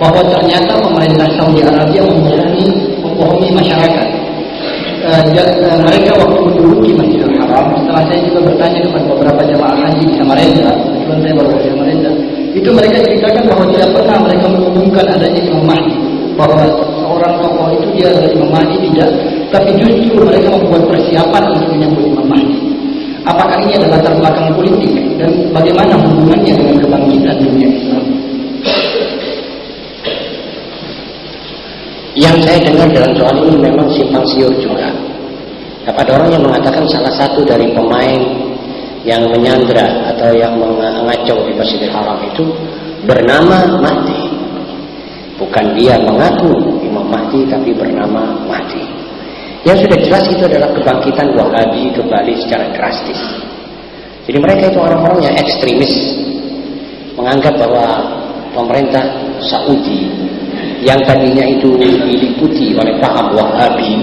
bahwa ternyata pemerintah Saudi Arabia membohongi masyarakat. Mereka waktu menduduki Masjidil Haram, setelah saya juga bertanya kepada beberapa jemaah haji di Samarinda, kebetulan saya baru di Samarinda, itu mereka ceritakan bahwa tidak pernah mereka mengumumkan adanya Imam Mahdi, bahwa seorang tokoh itu dia adalah Imam Mahdi, tidak, tapi justru mereka membuat persiapan untuk menyambut Imam Mahdi. Apakah ini adalah latar belakang politik dan bagaimana hubungannya dengan kebangkitan dunia Islam? Yang saya dengar dalam soal ini memang simpang siur juga. Ada orang yang mengatakan salah satu dari pemain yang menyandra atau yang mengacau di Masjidil Haram itu bernama Mahdi. Bukan dia mengaku Imam Mahdi, tapi bernama Mahdi. Yang sudah jelas itu adalah kebangkitan Wahabi kembali secara drastis. Jadi mereka itu orang-orang yang ekstremis, menganggap bahwa pemerintah Saudi yang tadinya itu diliputi oleh paham Wahabi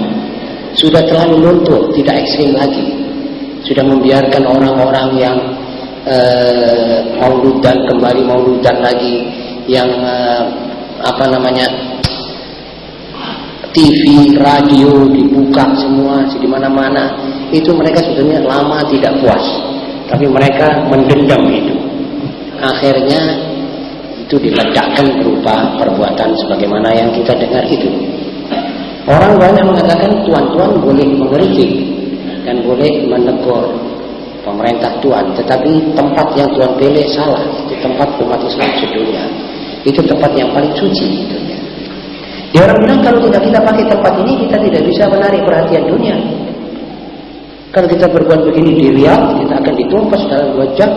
sudah terlalu luntur, tidak ekstrim lagi. Sudah membiarkan orang-orang yang mauludan kembali mauludan lagi, yang TV, radio dibuka semua di mana-mana. Itu mereka sebetulnya lama tidak puas, tapi mereka mendendam itu. Akhirnya itu diledakkan berupa perbuatan sebagaimana yang kita dengar itu. Orang banyak mengatakan tuan-tuan boleh mengkritik dan boleh menegur pemerintah tuan, tetapi tempat yang tuan pilih salah. Itu tempat umat Islam sedunia. Itu tempat yang paling suci. Dia orang bilang kalau tidak kita pakai tempat ini, kita tidak bisa menarik perhatian dunia. Kalau kita berbuat begini di Riyadh, kita akan ditumpas dalam 2 jam.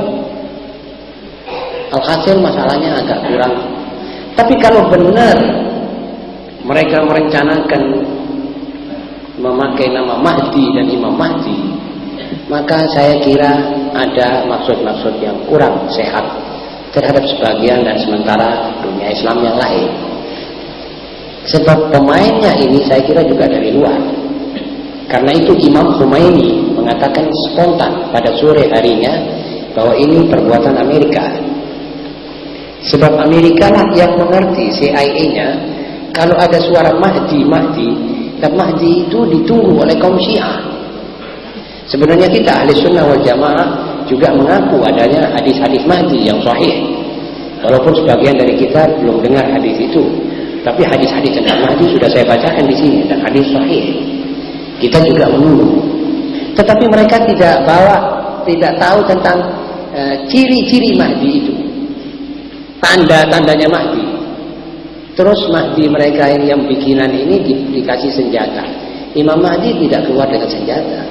Alhasil masalahnya agak kurang. Tapi kalau benar mereka merencanakan memakai nama Mahdi dan Imam Mahdi, maka saya kira ada maksud-maksud yang kurang sehat terhadap sebagian dan sementara dunia Islam yang lain. Sebab pemainnya ini saya kira juga dari luar. Karena itu Imam Khomeini mengatakan spontan pada sore harinya bahwa ini perbuatan Amerika. Sebab Amerika lah yang mengerti, CIA-nya, kalau ada suara Mahdi, dan Mahdi itu ditunggu oleh kaum Syiah. Sebenarnya kita ahli sunnah wal jamaah juga mengaku adanya hadis-hadis Mahdi yang sahih. Walaupun sebagian dari kita belum dengar hadis itu. Tapi hadis-hadis tentang Mahdi sudah saya bacakan di sini, dan hadis sahih. Kita juga menunggu. Tetapi mereka tidak tahu tentang ciri-ciri Mahdi itu. Tanda-tandanya Mahdi. Terus Mahdi mereka yang bikinan ini dikasih senjata. Imam Mahdi tidak keluar dengan senjata.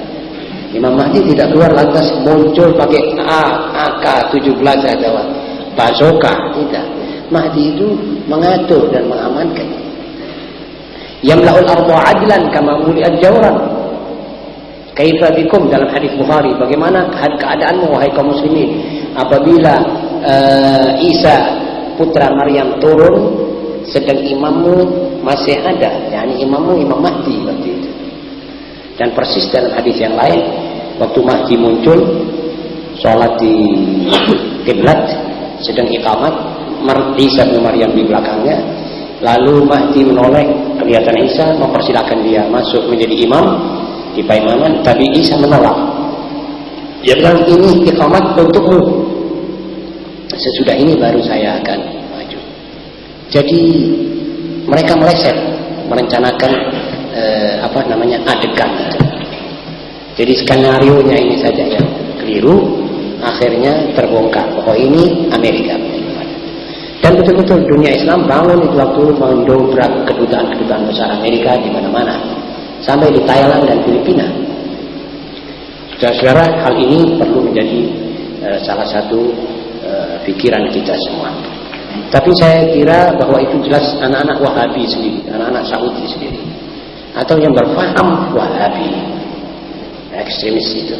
Imam Mahdi tidak keluar lantas muncul pakai AK-17 atau bazooka, tidak. Mahdi itu mengatur dan mengamankan. Yamla'ul ardu adlan kama muli'at jawran. Kaifa bikum dalam hadis Bukhari, bagaimana keadaanmu wahai kaum muslimin apabila Isa putra Maryam turun sedang imammu masih ada, yakni imammu Imam Mahdi seperti itu. Dan persis dalam hadis yang lain, waktu Mahdi muncul sholat di kiblat sedang iqamat, Isa bin Maryam di belakangnya, lalu Mahdi menoleh, kelihatan Isa mempersilahkan dia masuk menjadi imam di paimaman, tapi Isa menolak. Dia bilang, ini iqamat untukmu, sesudah ini baru saya akan maju. Jadi mereka meleset merencanakan adegan itu. Jadi skenario-nya ini saja yang keliru, akhirnya terbongkar bahwa ini Amerika. Dan betul-betul dunia Islam bangun itu waktu mendobrak kedutaan-kedutaan besar Amerika di mana-mana, sampai di Thailand dan Filipina. Saudara, hal ini perlu menjadi salah satu pikiran kita semua. Tapi saya kira bahwa itu jelas anak-anak Wahabi sendiri, anak-anak Saudi sendiri, atau yang berfaham Wahabi. ekstremis itu.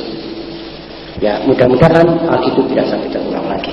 Ya mudah-mudahan hal itu tidak sampai terulang lagi.